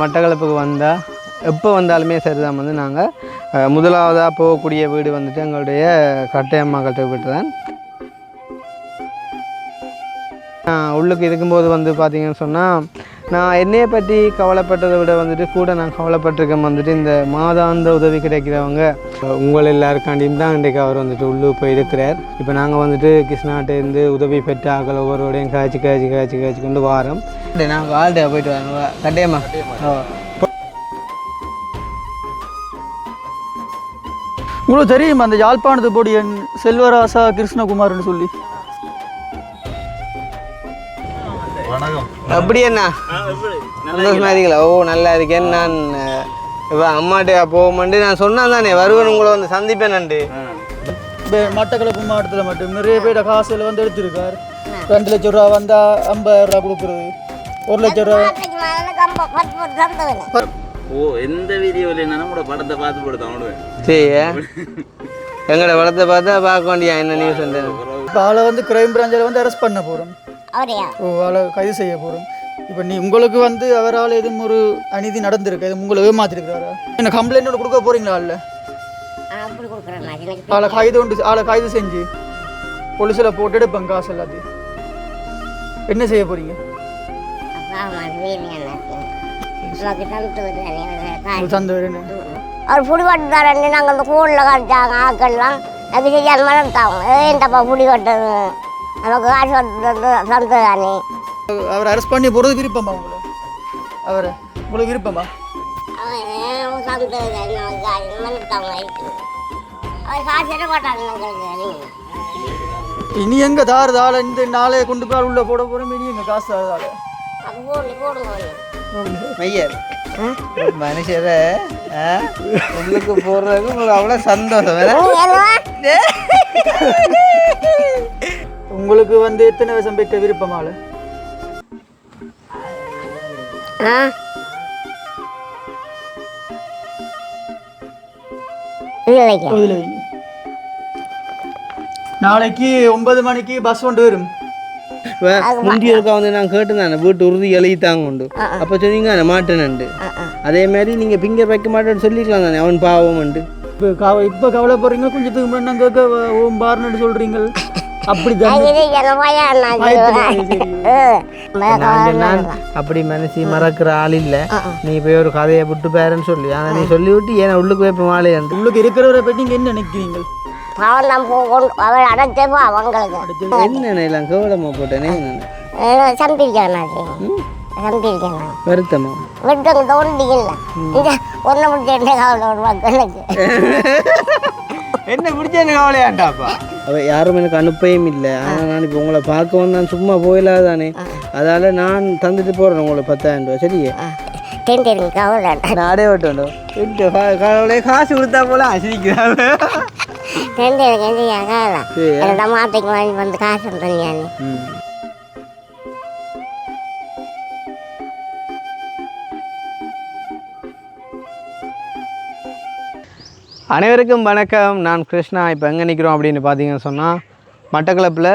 மட்டக்களப்புக்கு வந்தால் எப்போ வந்தாலுமே சரிதான் வந்து நாங்கள் முதலாவதாக போகக்கூடிய வீடு வந்துட்டு எங்களுடைய கட்டையம்மா கட்ட வீட்டு தான். உள்ளுக்கு இருக்கும்போது வந்து பார்த்திங்கன்னு சொன்னால் நான் என்னையை பற்றி கவலைப்பட்டதை விட வந்துட்டு கூட நான் கவலைப்பட்டிருக்கேன் வந்துட்டு இந்த மாதாந்த உதவி கிடைக்கிறவங்க உங்கள் எல்லாருக்காண்டியும் தான் இன்றைக்கு அவர் வந்துட்டு உள்ளுக்கு போய் இருக்கிறார். இப்போ நாங்கள் வந்துட்டு கிருஷ்ணாட்டேருந்து உதவி பெற்ற ஆக்கள் ஒவ்வொருவரையும் காய்ச்சி கொண்டு வாரோம். நாங்கள் ஆல்டே போயிட்டு வரோம் கட்டையம்மா. உங்களுக்கு தெரியும் அந்த யாழ்ப்பாணத்து பொடியன் செல்வராசா கிருஷ்ணகுமார்னு சொல்லி? அப்படி என்ன சந்தோஷமா இருக்கீங்களா? ஓ நல்லா இருக்கேன். நான் இப்போ அம்மாட்ட போகும்போது நான் சொன்னேன் தானே வருவேன் உங்களை வந்து சந்திப்பேன். நண்டு மட்டக்களப்பு மாவட்டத்தில் மட்டும் நிறைய பேர் காசில் வந்து எடுத்திருக்கார். 2 லட்சம் ரூபா வந்தால் 50,000 ரூபா கொடுக்குறது, 1 லட்சம் ரூபா. ஓ எந்த வீடியோவில் என்ன நம்மளோட படத்தை பார்த்து போடுதான் சரி எங்களோட படத்தை பார்த்தா பார்க்க வேண்டியா என்ன நியூஸ் வந்து. இப்போ ஆளை வந்து கிரைம் பிராஞ்சில் வந்து அரெஸ்ட் பண்ண போகிறோம். ஓ ஆளை கைது செய்ய போகிறோம். இப்போ உங்களுக்கு வந்து அவரால் எதுவும் ஒரு அநீதி நடந்திருக்கு, எதுவும் உங்களை ஏமாத்திருக்கிறாரா? என்ன கம்ப்ளைண்ட் ஒன்று கொடுக்க போகிறீங்களா? இல்லை ஆளை கைது செஞ்சு போலீஸில் போட்டு எடுப்பேன் காசு எல்லாத்தையும். என்ன செய்ய போகிறீங்க? அவர் புடி கட்டுறாரு. நாங்கள் அந்த கூடில் கட்டாங்க ஆக்கள்லாம் அது செய்யாத மறந்துட்டாங்க. ஏன்டப்பா புடி கட்டுறது நமக்கு காசு கட்டுறது சந்ததானே. அவரை அரெஸ்ட் பண்ணி போகிறது விருப்பமா அவரை உங்களுக்கு விருப்பமா? இனி எங்க தாறுதால இந்த நாளே கொண்டு போய் உள்ள போட போறோம். இனி எங்க காசு தாறுதால மனுஷர உள்ளுக்கு போடுறதுக்கு உங்களுக்கு அவ்வளோ சந்தோஷம். உங்களுக்கு வந்து எத்தனை வருஷம் பெற்ற விருப்பமால? நாளைக்கு 9 மணிக்கு பஸ் கொண்டு வரும். முந்தியருக்கா வந்து நான் கேட்டுதானே வீட்டு உறுதி எழுதித்தாங்க உண்டு. அப்போ சொன்னீங்க மாட்டேனண்டு. அதே மாதிரி நீங்கள் பிங்கர் வைக்க மாட்டேன்னு சொல்லிக்கலாம் தானே அவன் பாவம் உண்டு. இப்போ கவலைப்படுறீங்க, கொஞ்சத்துக்கு முன்னாடி நாங்கள் கேட்க ஓம் பாருன்னு சொல்கிறீங்க. அப்படி மனசு மறக்கிற ஆள் இல்லை. நீ போய் ஒரு கதையை விட்டு பேரன்னு சொல்லி ஆனால் நீ சொல்லி விட்டு ஏன்னா உள்ளுக்கு போய் இப்போ மாலையா உள்ளுக்கு இருக்கிறவரை பற்றி நீங்கள் என்ன நினைக்கிறீங்க? என்ன கவலமா போட்டேனே வருத்தமா என்ன பிடிச்ச கவலையாட்டாப்பா. அவ யாரும் எனக்கு அனுப்பவும் இல்லை. ஆனால் நான் இப்போ உங்களை பார்க்க வந்தான் சும்மா போயிடாதானே. அதால நான் தந்துட்டு போறேன் உங்களுக்கு 10,000 ரூபா. சரியே நாடே விட்டோம் கவலை காசு கொடுத்தா போல அசிக்கிறாங்க. அனைவருக்கும் வணக்கம். நான் கிருஷ்ணா. இப்போ எங்கே நிற்கிறோம் அப்படின்னு பார்த்தீங்கன்னு சொன்னால் மட்டக்களப்பில்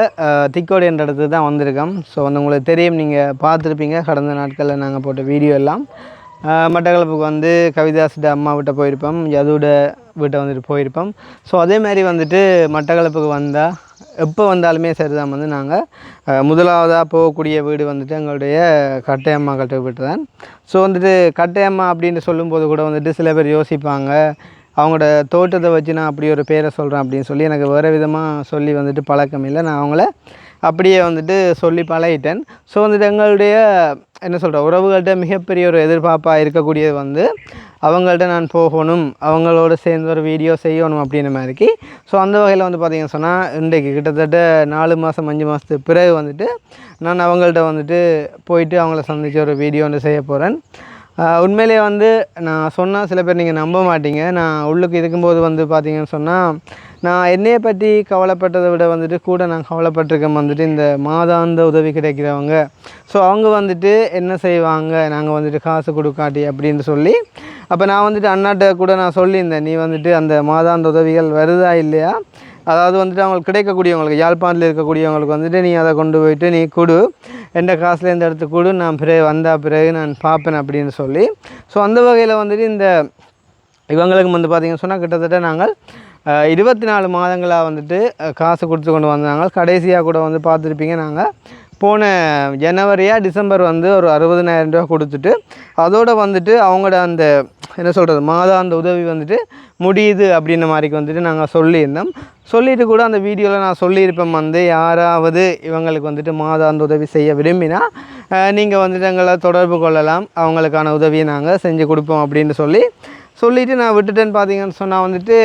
திக்கோடு என்ற இடத்துக்கு தான் வந்திருக்கோம். ஸோ வந்து உங்களுக்கு தெரியும், நீங்கள் பார்த்துருப்பீங்க கடந்த நாட்களில் நாங்கள் போட்ட வீடியோ எல்லாம். மட்டக்களப்புக்கு வந்து கவிதாசிட்ட அம்மா வீட்டை போயிருப்போம், யதுவோட வீட்டை வந்துட்டு போயிருப்போம். ஸோ அதேமாதிரி வந்துட்டு மட்டக்களப்புக்கு வந்தால் எப்போ வந்தாலுமே சரிதான் வந்து நாங்கள் முதலாவதாக போகக்கூடிய வீடு வந்துட்டு எங்களுடைய கட்டையம்மா கட்ட வீட்டு தான். ஸோ வந்துட்டு கட்டையம்மா அப்படின்னு சொல்லும்போது கூட வந்துட்டு சில பேர் யோசிப்பாங்க, அவங்களோட தோட்டத்தை வச்சு நான் அப்படி ஒரு பேரை சொல்கிறேன் அப்படின்னு சொல்லி. எனக்கு வேறு விதமாக சொல்லி வந்துட்டு பழக்கம் இல்லை. நான் அவங்கள அப்படியே வந்துட்டு சொல்லி பழகிட்டேன். ஸோ வந்துட்டு எங்களுடைய என்ன சொல்கிற உறவுகள்கிட்ட மிகப்பெரிய ஒரு எதிர்பார்ப்பாக இருக்கக்கூடியது வந்து அவங்கள்ட்ட நான் போகணும், அவங்களோட சேர்ந்து ஒரு வீடியோ செய்யணும் அப்படின்ற மாதிரிக்கு. ஸோ அந்த வகையில் வந்து பார்த்திங்கன்னு சொன்னால் இன்றைக்கு கிட்டத்தட்ட 4 மாதம் 5 மாதத்துக்கு பிறகு வந்துட்டு நான் அவங்கள்ட்ட வந்துட்டு போயிட்டு அவங்கள சந்தித்து ஒரு வீடியோ வந்து செய்ய போகிறேன். உண்மையிலே வந்து நான் சொன்னால் சில பேர் நீங்கள் நம்ப மாட்டீங்க. நான் உள்ளுக்கு இருக்கும்போது வந்து பார்த்திங்கன்னு சொன்னால் நான் என்னையை பற்றி கவலைப்பட்டதை விட வந்துட்டு கூட நான் கவலைப்பட்டிருக்கேன் வந்துட்டு இந்த மாதாந்த உதவி கிடைக்கிறவங்க. ஸோ அவங்க வந்துட்டு என்ன செய்வாங்க, நாங்கள் வந்துட்டு காசு கொடுக்காட்டி அப்படின்னு சொல்லி. அப்போ நான் வந்துட்டு அண்ணாட்ட கூட நான் சொல்லியிருந்தேன், நீ வந்துட்டு அந்த மாதாந்த உதவிகள் வருதா இல்லையா அதாவது வந்துட்டு அவங்களுக்கு கிடைக்கக்கூடியவங்களுக்கு யாழ்ப்பாணத்தில் இருக்கக்கூடியவங்களுக்கு வந்துட்டு நீ அதை கொண்டு போயிட்டு நீ கொடு எந்த காசுலேருந்து எடுத்து கொடு நான் பிறகு வந்தால் பிறகு நான் பார்ப்பேன் அப்படின்னு சொல்லி. ஸோ அந்த வகையில் வந்துட்டு இந்த இவங்களுக்கு வந்து பார்த்திங்கன்னு சொன்னால் கிட்டத்தட்ட நாங்கள் 24 மாதங்களாக வந்துட்டு காசு கொடுத்து கொண்டு வந்தாங்க. கடைசியாக கூட வந்து பார்த்துருப்பீங்க நாங்கள் போன ஜனவரியா டிசம்பர் வந்து ஒரு 60,000 ரூபா கொடுத்துட்டு அதோடு வந்துட்டு அவங்களோட அந்த என்ன சொல்கிறது மாதாந்த உதவி வந்துட்டு முடியுது அப்படின்ற மாதிரிக்கு வந்துட்டு நாங்கள் சொல்லியிருந்தோம். சொல்லிட்டு கூட அந்த வீடியோவில் நான் சொல்லியிருப்பேன் வந்து யாராவது இவங்களுக்கு வந்துட்டு மாதாந்த உதவி செய்ய விரும்பினா நீங்கள் வந்துட்டு எங்களை தொடர்பு கொள்ளலாம், அவங்களுக்கான உதவியை நாங்கள் செஞ்சு கொடுப்போம் அப்படின்னு சொல்லிவிட்டு நான் விட்டுட்டேன்னு பார்த்தீங்கன்னு சொன்னால் வந்துட்டு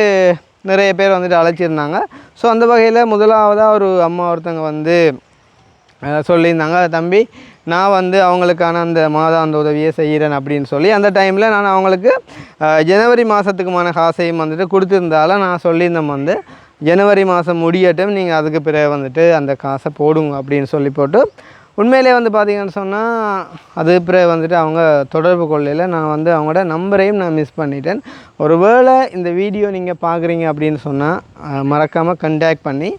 நிறைய பேர் வந்துட்டு அழைச்சிருந்தாங்க. ஸோ அந்த வகையில் முதலாவதாக ஒரு அம்மா ஒருத்தங்க வந்து சொல்லியிருந்தாங்க, தம்பி நான் வந்து அவங்களுக்கான அந்த மாதாந்த உதவியை செய்கிறேன் அப்படின்னு சொல்லி. அந்த டைமில் நான் அவங்களுக்கு ஜனவரி மாதத்துக்குமான காசையும் வந்துட்டு கொடுத்துருந்தாலும் நான் சொல்லியிருந்தேன் வந்து ஜனவரி மாதம் முடியட்டும், நீங்கள் அதுக்கு பிறகு வந்துட்டு அந்த காசை போடுங்க அப்படின்னு சொல்லி போட்டு உண்மையிலே வந்து பார்த்திங்கன்னு சொன்னால் அது பிறகு வந்துட்டு அவங்க தொடர்பு கொள்ளையில் நான் வந்து அவங்களோட நம்பரையும் நான் மிஸ் பண்ணிட்டேன். ஒரு வேளை இந்த வீடியோ நீங்கள் பார்க்குறீங்க அப்படின்னு சொன்னால் மறக்காமல் கண்டாக்ட் பண்ணி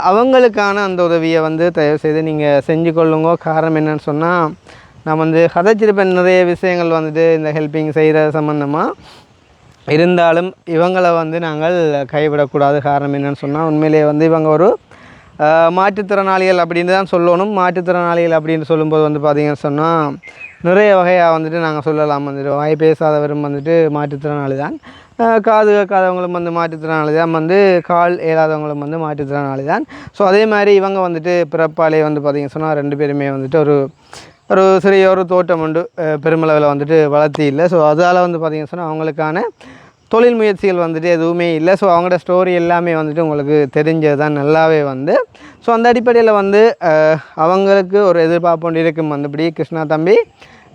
அவங்களுக்கான அந்த உதவியை வந்து தயவுசெய்து நீங்கள் செஞ்சு கொள்ளுங்க. காரணம் என்னன்னு சொன்னால் நான் வந்து கதைச்சிருப்பேன் நிறைய விஷயங்கள் வந்துட்டு இந்த ஹெல்ப்பிங் செய்கிற சம்மந்தமாக. இருந்தாலும் இவங்களை வந்து நாங்கள் கைவிடக்கூடாது. காரணம் என்னென்னு சொன்னால் உண்மையிலேயே வந்து இவங்க ஒரு மாற்றுத்திறனாளிகள் அப்படின்னு தான் சொல்லணும். மாற்றுத்திறனாளிகள் அப்படின்னு சொல்லும்போது வந்து பார்த்திங்கன்னு சொன்னால் நிறைய வகையாக வந்துட்டு நாங்கள் சொல்லலாம். வந்துட்டு வாய் பேசாதவரும் வந்துட்டு மாற்றுத்திறனாளி தான், காது கேட்காதவங்களும் வந்து மாற்றுத்திறனாளி தான், வந்து கால் ஏறாதவங்களும் வந்து மாற்றுத்திறனாளி தான். ஸோ அதே மாதிரி இவங்க வந்துட்டு பிறப்பாலே வந்து பார்த்திங்கன்னு சொன்னால் 2 பேருமே வந்துட்டு ஒரு சிறிய ஒரு தோட்டம் உண்டு, பெருமளவில் வந்துட்டு வளர்த்தி இல்லை. ஸோ அதால் வந்து பார்த்திங்கன்னு சொன்னால் அவங்களுக்கான தொழில் முயற்சிகள் வந்துட்டு எதுவுமே இல்லை. ஸோ அவங்களோட ஸ்டோரி எல்லாமே வந்துட்டு உங்களுக்கு தெரிஞ்சது தான் நல்லாவே வந்து. ஸோ அந்த அடிப்படையில் வந்து அவங்களுக்கு ஒரு எதிர்பார்ப்பு ஒன்று இருக்கும். மற்றபடி கிருஷ்ணா தம்பி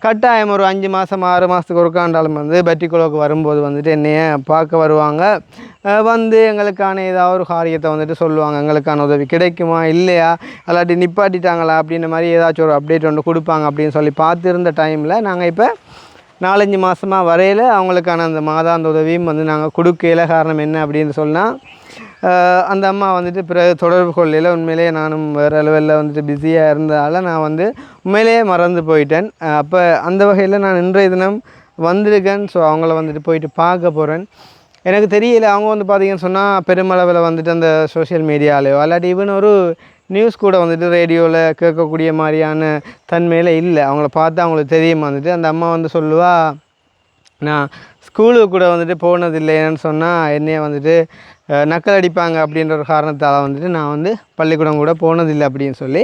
கட்டாயம் ஒரு 5 மாதம் 6 மாதத்துக்கு ஒருக்காண்டாலும் வந்து பெட்டிக்குளோக்கு வரும்போது வந்துட்டு என்னைய பார்க்க வருவாங்க. வந்து எங்களுக்கான ஏதாவது ஒரு காரியத்தை வந்துட்டு சொல்லுவாங்க, எங்களுக்கான உதவி கிடைக்குமா இல்லையா அல்லாட்டி நிப்பாட்டிட்டாங்களா அப்படின்ற மாதிரி ஏதாச்சும் ஒரு அப்டேட் ஒன்று கொடுப்பாங்க அப்படின்னு சொல்லி பார்த்துருந்த டைமில் நாங்கள் இப்போ 4-5 மாதமாக வரையில் அவங்களுக்கான அந்த மாதாந்த உதவியும் வந்து நாங்கள் கொடுக்கல. காரணம் என்ன அப்படின்னு சொன்னால் அந்த அம்மா வந்துட்டு பிறகு தொடர்பு கொள்ளையில் உண்மையிலேயே நானும் வேறு லெவலில் வந்துட்டு பிஸியாக இருந்ததால் நான் வந்து உண்மையிலேயே மறந்து போயிட்டேன். அப்போ அந்த வகையில் நான் இன்றைய தினம் வந்திருக்கேன். ஸோ அவங்கள வந்துட்டு போயிட்டு பார்க்க போகிறேன். எனக்கு தெரியல அவங்க வந்து பார்த்திங்கன்னு சொன்னால் பெருமளவில் வந்துட்டு அந்த சோஷியல் மீடியாவிலையோ அல்லாட்டி ஈவன் ஒரு நியூஸ் கூட வந்துட்டு ரேடியோவில் கேட்கக்கூடிய மாதிரியான தன்மையில் இல்லை. அவங்கள பார்த்து அவங்களுக்கு தெரியுமா வந்துட்டு அந்த அம்மா வந்து சொல்லுவா, நான் ஸ்கூலுக்கு கூட வந்துட்டு போனதில்லைன்னு சொன்னால் என்னைய வந்துட்டு நக்கல் அடிப்பாங்க அப்படின்ற ஒரு காரணத்தால் வந்துட்டு நான் வந்து பள்ளிக்கூடம் கூட போனதில்லை அப்படின்னு சொல்லி.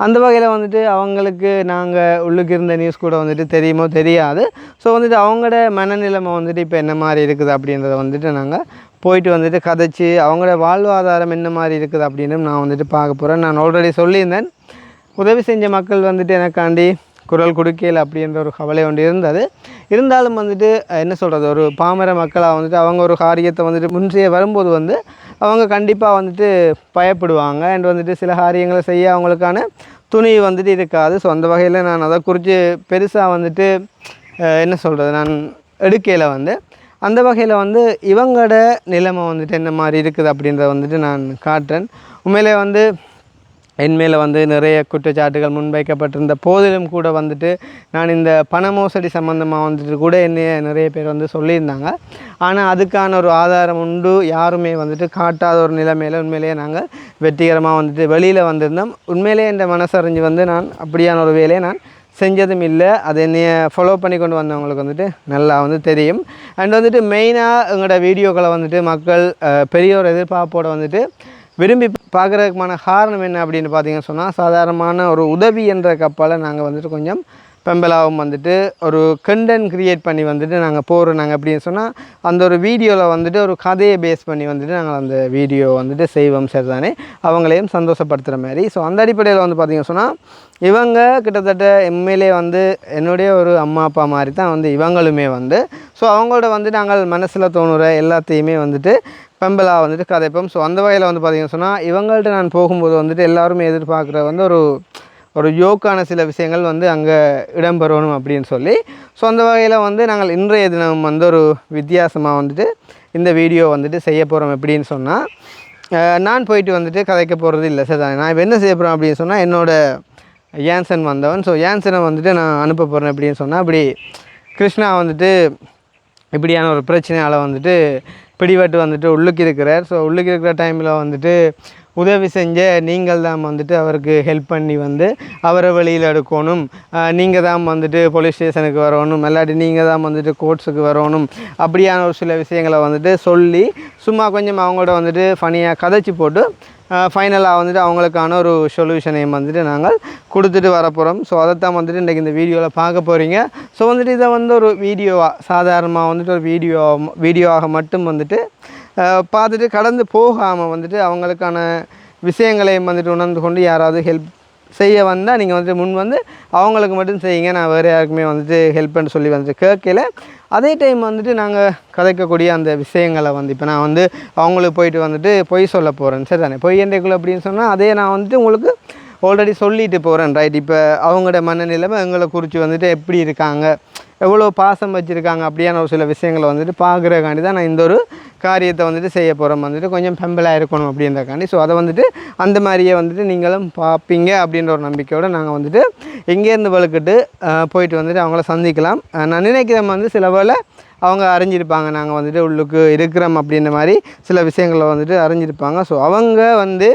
அந்த வகையில் வந்துட்டு அவங்களுக்கு நாங்கள் உள்ளுக்கு இருந்த நியூஸ் கூட வந்துட்டு தெரியுமோ தெரியாது. ஸோ வந்துட்டு அவங்களோட மனநிலைமை வந்துட்டு இப்போ என்ன மாதிரி இருக்குது அப்படின்றத வந்துட்டு நாங்கள் போயிட்டு வந்துட்டு கதைச்சி அவங்களோட வாழ்வாதாரம் என்ன மாதிரி இருக்குது அப்படின்னு நான் வந்துட்டு பார்க்க போகிறேன். நான் ஆல்ரெடி சொல்லியிருந்தேன், உதவி செஞ்ச மக்கள் வந்துட்டு எனக்காண்டி குரல் கொடுக்கல அப்படின்ற ஒரு கவலை ஒன்று இருந்தது. இருந்தாலும் வந்துட்டு என்ன சொல்கிறது, ஒரு பாமர மக்களாக வந்துட்டு அவங்க ஒரு காரியத்தை வந்துட்டு முன்றைய வரும்போது வந்து அவங்க கண்டிப்பாக வந்துட்டு பயப்படுவாங்க. அண்ட் வந்துட்டு சில காரியங்களை செய்ய அவங்களுக்கான துணிவு வந்துட்டு இருக்காது. ஸோ அந்த வகையில் நான் அதை குறித்து பெருசாக வந்துட்டு என்ன சொல்கிறது நான் எடுக்கையில் வந்து அந்த வகையில் வந்து இவங்களோட நிலைமை வந்துட்டு என்ன மாதிரி இருக்குது அப்படின்றத வந்துட்டு நான் காட்டுறேன். உண்மையிலே வந்து என்மேலே வந்து நிறைய குற்றச்சாட்டுகள் முன்வைக்கப்பட்டிருந்த போதிலும் கூட வந்துட்டு நான் இந்த பண மோசடி சம்மந்தமாக வந்துட்டு கூட என்னைய நிறைய பேர் வந்து சொல்லியிருந்தாங்க. ஆனால் அதுக்கான ஒரு ஆதாரம் உண்டு யாருமே வந்துட்டு காட்டாத ஒரு நிலைமையில் உண்மையிலேயே நாங்கள் வெற்றிகரமாக வந்துட்டு வெளியில் வந்திருந்தோம். உண்மையிலேயே இந்த மனசறிஞ்சு வந்து நான் அப்படியான ஒரு வேலையை நான் செஞ்சதும் இல்லை. அதை என்னைய ஃபாலோ பண்ணி கொண்டு வந்தவங்களுக்கு வந்துட்டு நல்லா வந்து தெரியும். அண்ட் வந்துட்டு மெயினாக எங்களோட வீடியோக்களை வந்துட்டு மக்கள் பெரிய ஒரு எதிர்பார்ப்போடு வந்துட்டு விரும்பி பார்க்குறதுக்குமான காரணம் என்ன அப்படின்னு பார்த்தீங்கன்னு சொன்னால் சாதாரணமான ஒரு உதவி என்ற கப்பால் நாங்கள் வந்துட்டு கொஞ்சம் பெம்பலாவும் வந்துட்டு ஒரு கண்டென்ட் க்ரியேட் பண்ணி வந்துட்டு நாங்கள் போகிறோம். நாங்கள் அப்படின்னு சொன்னால் அந்த ஒரு வீடியோவில் வந்துட்டு ஒரு கதையை பேஸ் பண்ணி வந்துட்டு நாங்கள் அந்த வீடியோ வந்துட்டு செய்வோம் சரிதானே, அவங்களையும் சந்தோஷப்படுத்துகிற மாதிரி. ஸோ அந்த அடிப்படையில் வந்து பார்த்திங்கன்னு சொன்னால் இவங்க கிட்டத்தட்ட எம்எல்ஏ வந்து என்னுடைய ஒரு அம்மா அப்பா மாதிரி தான் வந்து இவங்களுமே வந்து. ஸோ அவங்களோட வந்து நாங்கள் மனசில் தோணுற எல்லாத்தையுமே வந்துட்டு பெம்பலாக வந்துட்டு கதைப்போம். ஸோ அந்த வகையில் வந்து பார்த்திங்கன்னு சொன்னால் இவங்கள்ட்ட நான் போகும்போது வந்துட்டு எல்லாருமே எதிர்பார்க்குற வந்து ஒரு யோக்கான சில விஷயங்கள் வந்து அங்கே இடம்பெறணும் அப்படின்னு சொல்லி. ஸோ அந்த வகையில் வந்து நாங்கள் இன்றைய தினம் வந்து ஒரு வித்தியாசமாக வந்துட்டு இந்த வீடியோ வந்துட்டு செய்ய போகிறோம் எப்படின்னு சொன்னால் நான் போயிட்டு வந்துட்டு கதைக்க போகிறது இல்லை சரிதானே. நான் இப்போ என்ன செய்ய போகிறேன் அப்படின்னு சொன்னால் என்னோடய ஏன்சன் வந்தவன். ஸோ ஏன்சனை வந்துட்டு நான் அனுப்ப போகிறேன் அப்படின்னு சொன்னால் அப்படி கிருஷ்ணா வந்துட்டு இப்படியான ஒரு பிரச்சனையால் வந்துட்டு பிடிபட்டு வந்துட்டு உள்ளுக்கு இருக்கிறார். ஸோ உள்ளுக்கு இருக்கிற டைமில் வந்துட்டு உதவி செஞ்ச நீங்கள் தான் வந்துட்டு அவருக்கு ஹெல்ப் பண்ணி வந்து அவரை வெளியில் எடுக்கணும், நீங்கள் தான் வந்துட்டு போலீஸ் ஸ்டேஷனுக்கு வரணும், இல்லாட்டி நீங்கள் தான் வந்துட்டு கோர்ட்ஸுக்கு வரணும், அப்படியான ஒரு சில விஷயங்களை வந்துட்டு சொல்லி சும்மா கொஞ்சம் அவங்களோட வந்துட்டு ஃபனியாக கதைச்சி போட்டு ஃபைனலாக வந்துட்டு அவங்களுக்கான ஒரு சொல்யூஷனையும் வந்துட்டு நாங்கள் கொடுத்துட்டு வரப்போகிறோம். ஸோ அதைத்தான் வந்துட்டு இன்றைக்கி இந்த வீடியோவில் பார்க்க போகிறீங்க. ஸோ வந்துட்டு இதை வந்து ஒரு வீடியோவாக சாதாரணமாக வந்துட்டு ஒரு வீடியோவாக மட்டும் வந்துட்டு பார்த்துட்டு கடந்து போகாமல் வந்துட்டு அவங்களுக்கான விஷயங்களையும் வந்துட்டு உணர்ந்து கொண்டு யாராவது ஹெல்ப் செய்ய வந்தால் நீங்கள் வந்துட்டு முன் வந்து அவங்களுக்கு மட்டும் செய்யுங்க, நான் வேறு யாருக்குமே வந்துட்டு ஹெல்ப் பண்ண சொல்லி வந்துட்டு கேட்கல. அதே டைம் வந்துட்டு நாங்கள் கதைக்கக்கூடிய அந்த விஷயங்களை வந்து இப்போ நான் வந்து அவங்களுக்கு போயிட்டு வந்துட்டு பொய் சொல்ல போகிறேன் சரி தானே. பொய் என்றைக்குள்ள அப்படின்னு சொன்னால் அதே நான் வந்துட்டு உங்களுக்கு ஆல்ரெடி சொல்லிட்டு போகிறேன் ரைட். இப்போ அவங்களோட மனநிலைமை எங்களை குறித்து வந்துட்டு எப்படி இருக்காங்க, எவ்வளோ பாசம் வச்சுருக்காங்க, அப்படியான ஒரு சில விஷயங்களை வந்துட்டு பார்க்குறக்காண்டி தான் நான் இந்த ஒரு காரியத்தை வந்துட்டு செய்ய போகிறோம். வந்துட்டு கொஞ்சம் பெம்பலாக இருக்கணும் அப்படின்றக்காண்டி. ஸோ அதை வந்துட்டு அந்த மாதிரியே வந்துட்டு நீங்களும் பார்ப்பீங்க அப்படின்ற ஒரு நம்பிக்கையோடு நாங்கள் வந்துட்டு எங்கேருந்து வலுக்கிட்டு போயிட்டு வந்துட்டு அவங்கள சந்திக்கலாம். நான் நினைக்கிறேன் வந்து சில வேளை அவங்க அறிஞ்சிருப்பாங்க நாங்கள் வந்துட்டு உள்ளுக்கு இருக்கிறோம் அப்படின்ற மாதிரி சில விஷயங்களை வந்துட்டு அறிஞ்சிருப்பாங்க. ஸோ அவங்க வந்து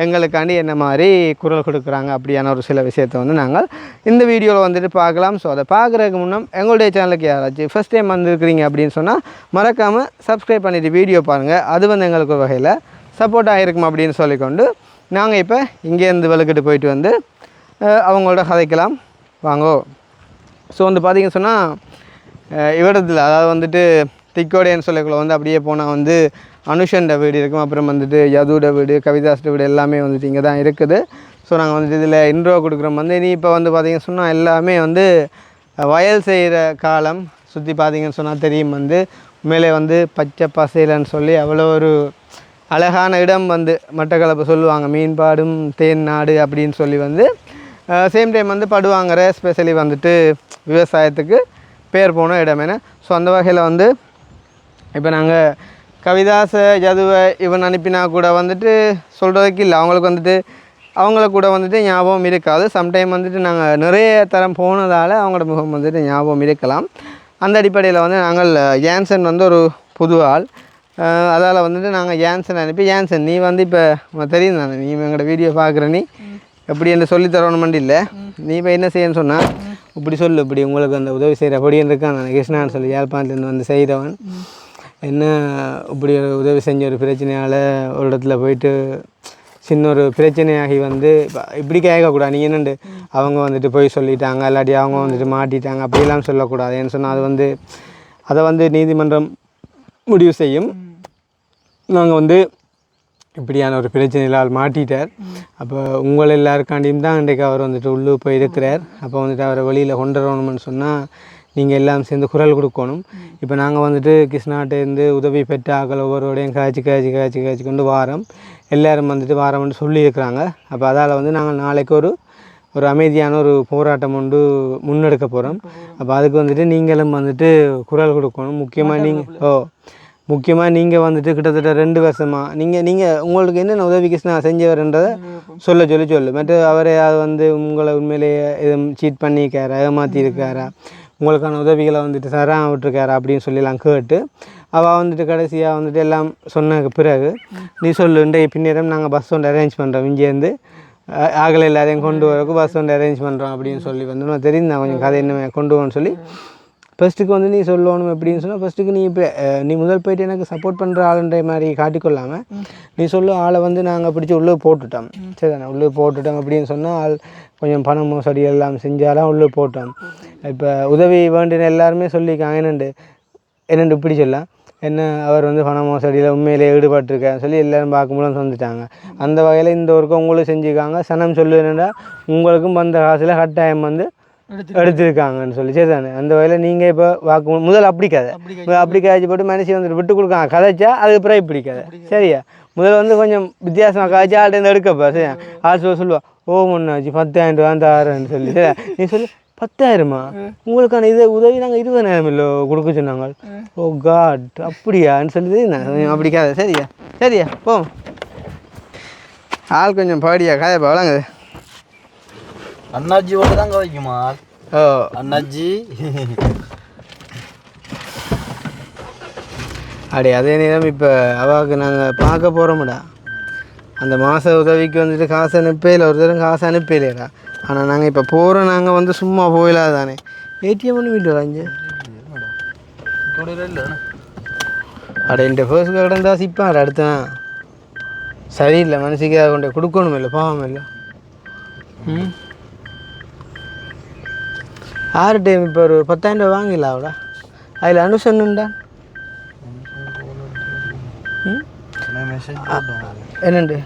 எங்களுக்காண்டி என்ன மாதிரி குரல் கொடுக்குறாங்க அப்படியான ஒரு சில விஷயத்தை வந்து நாங்கள் இந்த வீடியோவில் வந்துட்டு பார்க்கலாம். ஸோ அதை பார்க்குறதுக்கு முன்னம் எங்களுடைய சேனலுக்கு யாராச்சும் ஃபஸ்ட் டைம் வந்துருக்கிறீங்க அப்படின்னு சொன்னால் மறக்காமல் சப்ஸ்கிரைப் பண்ணிவிட்டு வீடியோ பாருங்கள். அது வந்து எங்களுக்கு ஒரு வகையில் சப்போர்ட்டாக இருக்கும் அப்படின்னு சொல்லிக்கொண்டு நாங்கள் இப்போ இங்கேருந்து விளக்கிட்டு போயிட்டு வந்து அவங்களோட கதைக்கலாம் வாங்கோ. ஸோ வந்து பார்த்திங்கன்னு சொன்னால் இவடத்தில் அதாவது வந்துட்டு திக்கோடைன்னு சொல்லக்குள்ள வந்து அப்படியே போனால் வந்து அனுஷன்ட வீடு இருக்கும், அப்புறம் வந்துட்டு யதுவோட வீடு, கவிதாஸ்ட வீடு எல்லாமே வந்துட்டு இங்கே தான் இருக்குது. ஸோ நாங்கள் வந்துட்டு இதில் இன்ட்ரோ கொடுக்குறோம். வந்து நீ இப்போ வந்து பார்த்திங்கன்னு சொன்னால் எல்லாமே வந்து வயல் செய்கிற காலம் சுற்றி பார்த்திங்கன்னு சொன்னால் தெரியும். வந்து மேலே வந்து பச்சை பசையிலன்னு சொல்லி அவ்வளோ ஒரு அழகான இடம் வந்து மட்டக்களப்பு சொல்லுவாங்க, மீன்பாடும் தேன் நாடு அப்படின்னு சொல்லி வந்து சேம் டைம் வந்து படுவாங்கிற ஸ்பெஷலி வந்துட்டு விவசாயத்துக்கு பேர் போன இடம் என்ன. ஸோ அந்த வகையில் வந்து இப்போ நாங்கள் கவிதாசை யதுவை இவன் அனுப்பினா கூட வந்துட்டு சொல்கிறதுக்கு இல்லை, அவங்களுக்கு வந்துட்டு அவங்கள கூட வந்துட்டு ஞாபகம் இருக்காது. சம்டைம் வந்துட்டு நாங்கள் நிறைய தரம் போனதால் அவங்களோட முகம் வந்துட்டு ஞாபகம் இருக்கலாம். அந்த அடிப்படையில் வந்து நாங்கள் ஏன்சன் வந்து ஒரு புது ஆள், அதால் வந்துட்டு நாங்கள் ஏன்சன் அனுப்பி ஏன்சன் நீ வந்து இப்போ தெரியும் தானே, நீ எங்களோட வீடியோ பார்க்குற நீ எப்படி என்ன சொல்லி தரணுமெண்டு இல்லை, நீ இப்போ என்ன செய்யன்னு சொன்னால் இப்படி சொல்லு, இப்படி உங்களுக்கு அந்த உதவி செய்கிற அப்படின்னு இருக்கான் நான் கிருஷ்ணான்னு சொல்லி யாழ்ப்பாணத்துலேருந்து வந்து செய்கிறவன் என்ன இப்படி ஒரு உதவி செஞ்ச ஒரு பிரச்சனையால் ஒரு இடத்துல போயிட்டு சின்ன ஒரு பிரச்சனையாகி வந்து இப்படி கேட்கக்கூடாது. நீங்கள் என்னண்டு அவங்க வந்துட்டு போய் சொல்லிட்டாங்க இல்லாட்டி அவங்க வந்துட்டு மாட்டிட்டாங்க அப்படிலாம் சொல்லக்கூடாது. ஏன்னு சொன்னால் அது வந்து அதை வந்து நீதிமன்றம் முடிவு செய்யும். நாங்கள் வந்து இப்படியான ஒரு பிரச்சனையால் மாட்டிட்டார். அப்போ உங்கள் எல்லாருக்காண்டியும் தான் இன்றைக்கு அவர் வந்துட்டு உள்ளே போய் இருக்கிறார். அப்போ வந்துட்டு அவரை வெளியில் கொண்டு வரணும்னு சொன்னால் நீங்கள் எல்லாம் சேர்ந்து குரல் கொடுக்கணும். இப்போ நாங்கள் வந்துட்டு கிருஷ்ணாட்டேருந்து உதவி பெற்ற ஆக்கள் ஒவ்வொருவரையும் காய்ச்சி கொண்டு வாரம் எல்லோரும் வந்துட்டு வாரம்னு சொல்லியிருக்கிறாங்க. அப்போ அதால் வந்து நாங்கள் நாளைக்கு ஒரு அமைதியான ஒரு போராட்டம் ஒன்று முன்னெடுக்க போகிறோம். அப்போ அதுக்கு வந்துட்டு நீங்களும் வந்துட்டு குரல் கொடுக்கணும். முக்கியமாக நீங்கள் வந்துட்டு கிட்டத்தட்ட 2 வருஷமாக நீங்கள் உங்களுக்கு என்னென்ன உதவி கிருஷ்ணா செஞ்சவர்ன்றதை சொல்லு. மற்ற அவரை அது வந்து உங்களை உண்மையிலேயே எதுவும் சீட் பண்ணியிருக்காரா, ஏமாற்றிருக்காரா, உங்களுக்கான உதவிகளை வந்துட்டு சராக விட்டுருக்காரா அப்படின்னு சொல்லலாம் கேட்டு அவள் வந்துட்டு கடைசியாக வந்துட்டு எல்லாம் சொன்னதுக்கு பிறகு நீ சொல்லு, இன்றைய பின்னேரம் நாங்கள் பஸ் ஒன்று அரேஞ்ச் பண்ணுறோம், இங்கேருந்து ஆகலை எல்லாரையும் கொண்டு வரக்கு பஸ் ஒன்று அரேஞ்ச் பண்ணுறோம் அப்படின்னு சொல்லி வந்து நான் தெரியும் நான் கொஞ்சம் கதை என்ன கொண்டு போகணும்னு சொல்லி ஃபஸ்ட்டுக்கு வந்து நீ சொல்லணும் எப்படின்னு சொன்னால் ஃபஸ்ட்டுக்கு நீ முதல் போய்ட்டு எனக்கு சப்போர்ட் பண்ணுற ஆளுன்ற மாதிரி காட்டிக்கொள்ளாமல் நீ சொல்லு ஆளை வந்து நாங்கள் பிடிச்சி உள்ளே போட்டுட்டோம் சரி தானே, உள்ளே போட்டுட்டோம் அப்படின்னு சொன்னால் ஆள் கொஞ்சம் பணம் மோசடி எல்லாம் செஞ்சாலும் உள்ளே போட்டோம். இப்போ உதவி வேண்டின எல்லாருமே சொல்லியிருக்காங்க என்னென்று இப்படி சொல்லலாம் என்ன அவர் வந்து பண மோசடியில் உண்மையிலே ஈடுபட்டிருக்கான்னு சொல்லி எல்லோரும் பார்க்கும்போது வந்துட்டாங்க. அந்த வகையில் இந்த ஒர்க்கை உங்களும் செஞ்சுருக்காங்க. சனம் சொல்லு என்னென்னா உங்களுக்கும் வந்த காசில் கட்டாயம் வந்து எடுத்திருக்காங்கன்னு சொல்லி சரி தானே. அந்த வகையில் நீங்கள் இப்போ வாக்கு முதல் அப்படி காய்ச்சி போட்டு மனுஷன் வந்துட்டு விட்டு கொடுக்காங்க கதைச்சா அதுக்கு பிறகு பிடிக்காது சரியா. முதல்ல வந்து கொஞ்சம் வித்தியாசமாக காய்ச்சி ஆள்கிட்ட எடுக்கப்பா சரி ஆள் சொல்லுவா முன்னாச்சு 10,000 ரூபா தாரேன்னு சொல்லி சரி நீ சொல்லி 10,000மா உங்களுக்கான உதவி நாங்கள் 20,000 இல்லை கொடுக்க சொன்னாங்க. ஓ காட் அப்படியான்னு சொல்லி நான் அப்படி காத சரியா போ ஆள் கொஞ்சம் பாடியா கதை வழங்குது. அண்ணாஜியோட தாங்க வைக்குமா? ஓ அண்ணாஜி அப்படி அதே நேரம் இப்போ அவாவுக்கு நாங்கள் பார்க்க போகிறோம்டா. அந்த மாத உதவிக்கு வந்துட்டு காசு அனுப்பையில் ஒரு தரம் காசு அனுப்பலையடா. ஆனால் நாங்கள் இப்போ போகிறோம். நாங்கள் வந்து சும்மா போயிடாது தானே. ஏடிஎம் பண்ணி வீட்டு வாங்க அட இந்த ஃபர்ஸ்ட் கிடந்தா சிப்பார் அடுத்தான் சரியில்லை. மனசுக்கு அதை கொண்டு கொடுக்கணும் இல்லை பாவம் இல்லை. ம் 6 டைம் இப்போ ஒரு 10,000 ரூபா வாங்கிடலாம்டா. அதில் அனுசன்னுண்டா. என்னண்டு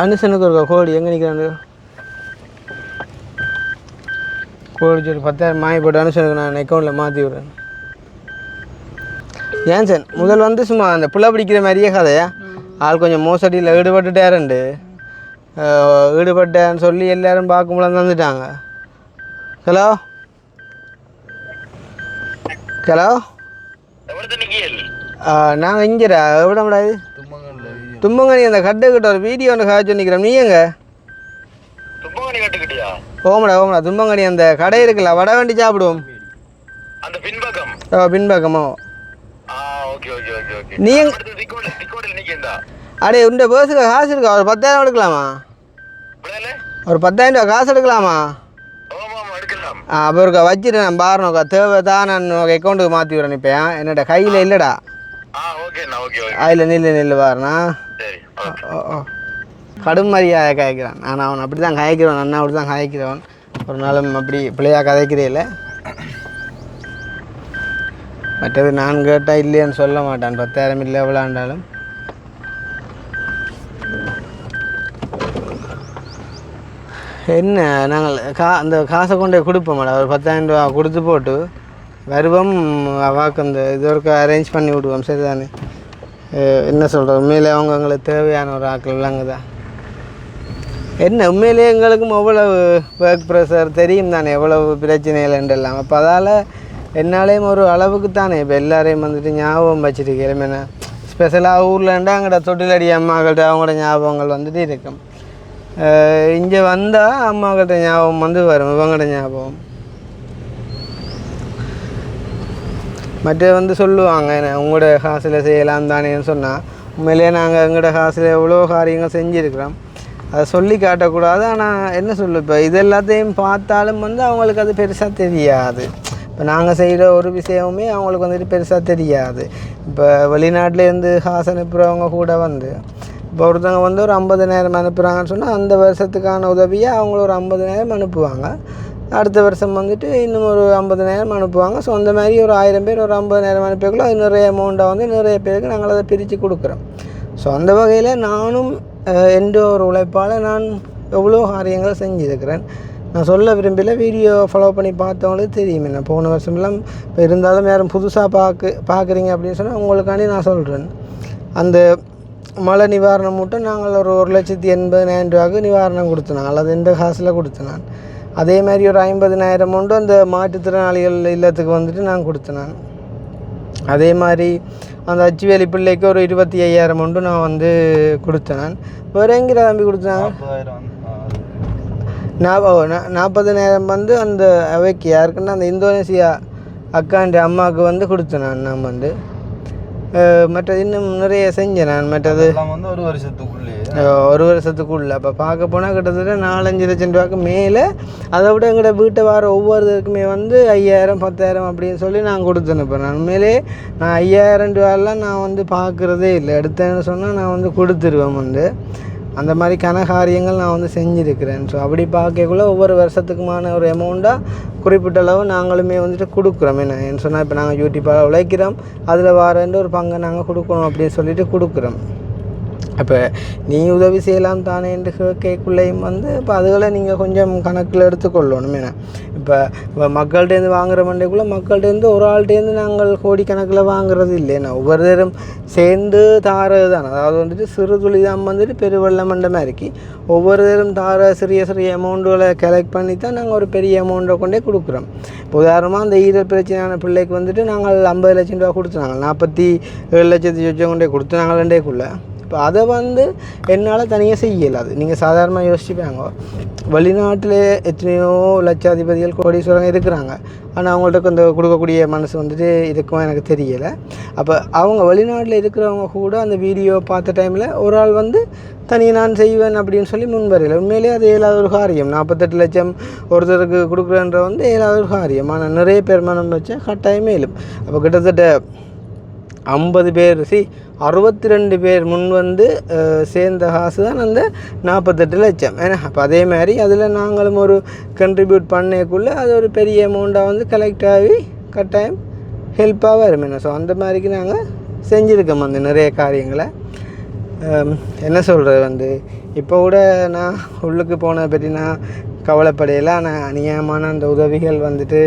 அனுசனுக்கு இருக்கா கோடி எங்கே நிற்கிறாண்டு கோடி சொல்லி 10,000 மாறி போட்டு அனுசனுக்கு நான் அக்கௌண்ட்டில் மாற்றி விட்றேன். ஏன் சார் முதல் வந்து சும்மா அந்த புள்ள பிடிக்கிற மாதிரியே கதையா ஆள் கொஞ்சம் மோசடியில் ஈடுபட்டுட்டாருண்டு. ஈடுபட்டேன்னு சொல்லி எல்லோரும் பார்க்கும்போது வந்துட்டாங்க. ஹலோ ஹலோ நாங்கள் இங்கேடா எவ்வளோ முடியாது தும்பங்கனி அந்த கட்டுக்கிட்ட ஒரு வீடியோ ஒன்று காய்ச்சி நிற்கிறோம். நீ எங்க ஓமடா தும்பங்கனி அந்த கடை இருக்குல்ல வடை வண்டி சாப்பிடுவோம் பின்பக்கமோ நீ அடே உண்ட பேர்ஸுக்கு காசு இருக்கா? ஒரு 10,000 எடுக்கலாமா? ஒரு 10,000 ரூபா காசு எடுக்கலாமா? அப்போ இருக்கா வச்சுட்டு நான் பாருனோக்கா தேவை தான் நான் அக்கௌண்ட்டுக்கு மாற்றி விட்றேன். இப்போ என்னோட கையில் இல்லைடா. அதில் நில்லு பாருண்ணா. ஓ கடும் மரியாதை காய்க்கிறான். நான் அவன் அப்படி தான் காய்க்கிறவன். அண்ணா அப்படி தான் காய்க்கிறவன். ஒரு நாளும் அப்படி பிள்ளையாக கதைக்கிறே இல்லை. மற்றது நான் கேட்டால் இல்லையான்னு சொல்ல மாட்டான். 10,000 இல்லை எவ்வளோண்டாலும். என்ன நாங்கள் அந்த காசை கொண்டு கொடுப்போம் மேடம். ஒரு 10,000 ரூபா கொடுத்து போட்டு வருவோம். அவாக்கு அந்த இது ஒரு அரேஞ்ச் பண்ணி விடுவோம். சரிதானே? என்ன சொல்கிறோம் உண்மையிலே அவங்க எங்களுக்கு தேவையான ஒரு ஆக்கள் இல்லைங்க தான். என்ன உண்மையிலே எங்களுக்கும் எவ்வளவு ஒர்க் ப்ரெஷர் தெரியும் தானே, எவ்வளவு பிரச்சனைகள்ன்றெல்லாம். அப்போ அதால் என்னாலேயும் ஒரு அளவுக்கு தானே இப்போ எல்லாரையும் வந்துட்டு ஞாபகம் வச்சுருக்கிறேன். என்ன ஸ்பெஷலாக ஊர்லண்டா அங்கட தொட்டிலடி அம்மாக்கிட்ட அவங்களோட ஞாபகங்கள் வந்துட்டு இருக்கும். இங்கே வந்தால் அம்மாக்கிட்ட ஞாபகம் வந்து வரும், இவங்கள்ட ஞாபகம். மற்ற வந்து சொல்லுவாங்க என்ன உங்களோட காசில் செய்யலாம் தானேன்னு சொன்னால் உண்மையிலேயே நாங்கள் எங்களோட காசில் எவ்வளோ காரியங்கள் செஞ்சுருக்கிறோம். அதை சொல்லி காட்டக்கூடாது. ஆனால் என்ன சொல்லு இப்போ இது எல்லாத்தையும் பார்த்தாலும் வந்து அவங்களுக்கு அது பெருசாக தெரியாது. இப்போ நாங்கள் செய்கிற ஒரு விஷயமுமே அவங்களுக்கு வந்துட்டு பெருசாக தெரியாது. இப்போ வெளிநாட்டிலேருந்து காசு அனுப்புகிறவங்க கூட வந்து இப்போ ஒருத்தவங்க வந்து ஒரு 50,000 அனுப்புகிறாங்கன்னு சொன்னால் அந்த வருஷத்துக்கான உதவியை அவங்கள ஒரு 50,000 அனுப்புவாங்க. அடுத்த வருஷம் வந்துட்டு இன்னும் ஒரு 50,000 அனுப்புவாங்க. ஸோ அந்த மாதிரி ஒரு 1000 பேர் ஒரு 50,000 அனுப்பிக்குள்ள அது நிறைய அமௌண்ட்டாக வந்து நிறைய பேருக்கு நாங்கள் அதை பிரித்து கொடுக்குறோம். ஸோ அந்த வகையில் நானும் எந்த ஒரு உழைப்பால் நான் எவ்வளோ காரியங்களை செஞ்சுருக்கிறேன். நான் சொல்ல விரும்பல, வீடியோ ஃபாலோ பண்ணி பார்த்தவங்களுக்கு தெரியும். என்ன போன வருஷமெல்லாம் இப்போ இருந்தாலும் யாரும் புதுசாக பார்க்குறீங்க அப்படின்னு சொன்னால் உங்களுக்காண்டி நான் சொல்கிறேன். அந்த மழை நிவாரணம் மட்டும் நாங்கள் ஒரு 1,80,000 ரூபாய்க்கு நிவாரணம் கொடுத்தோம். அது எந்த காசில் கொடுத்தேன் நான். அதே மாதிரி ஒரு 50,000 அமௌண்ட்டும் அந்த மாற்றுத்திறனாளிகள் இல்லத்துக்கு வந்துட்டு நான் கொடுத்தேன் நான். அதே மாதிரி அந்த அச்சுவேலி பிள்ளைக்கு ஒரு 25,000 அமௌண்ட்டும் நான் வந்து கொடுத்தேன் நான். வேறு எங்கே தம்பி கொடுத்தாங்க? 40,000 வந்து அந்த அவைக்கு யாருக்குன்னா அந்த இந்தோனேசியா அக்காண்ட அம்மாவுக்கு வந்து கொடுத்தேன் நான் வந்து. மற்றது இன்னும் நிறைய செஞ்சேன் நான். மற்றது வந்து ஒரு வருஷத்துக்குள்ளே அப்போ பார்க்க போனால் கிட்டத்தட்ட 4-5 லட்சம் ரூபாய்க்கு மேலே. அதை விட எங்களோட வீட்டை வர ஒவ்வொருத்தருக்குமே வந்து 5,000 10,000 அப்படின்னு சொல்லி நான் கொடுத்தேன். இப்போ நான் உண்மையிலே நான் 5,000 ரூபாயெல்லாம் நான் வந்து பார்க்குறதே இல்லை. எடுத்தேன்னு சொன்னால் நான் வந்து கொடுத்துருவேன் வந்து. அந்த மாதிரி கனகாரியங்கள் நான் வந்து செஞ்சுருக்கிறேன். ஸோ அப்படி பார்க்கக்குள்ளே ஒவ்வொரு வருஷத்துக்குமான ஒரு அமௌண்ட்டாக குறிப்பிட்ட அளவு நாங்களுமே வந்துட்டு கொடுக்குறோம். என்ன சொன்னால் இப்போ நாங்கள் யூடியூப்பாக உழைக்கிறோம், அதில் வாரேன்ற ஒரு பங்கை நாங்கள் கொடுக்கணும் அப்படின்னு சொல்லிட்டு கொடுக்குறோம். அப்போ நீ உதவி செய்யலாம் தானே என்று கேட்குள்ளேயும் வந்து இப்போ அதுகளை நீங்கள் கொஞ்சம் கணக்கில் எடுத்துக்கொள்ளணும். இப்போ மக்கள்கிட்டேருந்து வாங்குகிற மண்டைக்குள்ளே மக்கள்கிட்டேருந்து ஒரு ஆள்கிட்டேருந்து நாங்கள் கோடிக்கணக்கில் வாங்குறது இல்லைன்னா ஒவ்வொருத்தரும் சேர்ந்து தாரது தான். அதாவது வந்துட்டு சிறு துளி தான் வந்துட்டு பெருவெள்ள மண்டை மாதிரி ஒவ்வொருத்தரும் தார சிறிய சிறிய அமௌண்ட்டுகளை கலெக்ட் பண்ணி தான் நாங்கள் ஒரு பெரிய அமௌண்ட்டை கொண்டே கொடுக்குறோம். இப்போ உதாரணமாக அந்த ஈரல் பிரச்சனையான பிள்ளைக்கு வந்துட்டு நாங்கள் 50 லட்சம் ரூபா கொடுத்துனாங்க. 47 லட்சத்தி சொச்சம் கொண்டே கொடுத்து நாங்கள் ரெண்டேக்குள்ளே இப்போ அதை வந்து என்னால் தனியாக செய்யலாது. நீங்கள் சாதாரணமாக யோசிச்சுப்பாங்க, வெளிநாட்டில் எத்தனையோ லட்சாதிபதிகள் கோடீஸ்வரங்க இருக்கிறாங்க, ஆனால் அவங்கள்ட்ட அந்த கொடுக்கக்கூடிய மனசு வந்துட்டு இதுக்கும் எனக்கு தெரியலை. அப்போ அவங்க வெளிநாட்டில் இருக்கிறவங்க கூட அந்த வீடியோ பார்த்த டைமில் ஒரு ஆள் வந்து தனியாக நான் செய்வேன் அப்படின்னு சொல்லி முன்வரையில். உண்மையிலே அது இயலாத ஒரு காரியம். 48 லட்சம் ஒருத்தருக்கு கொடுக்குறன்ற வந்து இயலாத ஒரு காரியம். ஆனால் நிறைய பேர் மனம் வச்சா கட்டாயமே இலும். அப்போ கிட்டத்தட்ட 50 பேர் 62 பேர் முன் வந்து சேர்ந்த காசு தான் அந்த 48 லட்சம். ஏன்னா அப்போ அதே மாதிரி அதில் நாங்களும் ஒரு கண்ட்ரிபியூட் பண்ணக்குள்ளே அது ஒரு பெரிய அமௌண்ட்டாக வந்து கலெக்ட் ஆகி கட்டாயம் ஹெல்ப்பாக வரும். என்ன ஸோ அந்த மாதிரிக்கு நாங்கள் செஞ்சுருக்கோம் அந்த நிறைய காரியங்களை. என்ன சொல்கிறது வந்து இப்போ கூட நான் உள்ளுக்கு போனதை பற்றி நான் கவலைப்படையில. ஆனால் அநியாயமான அந்த உதவிகள் வந்துட்டு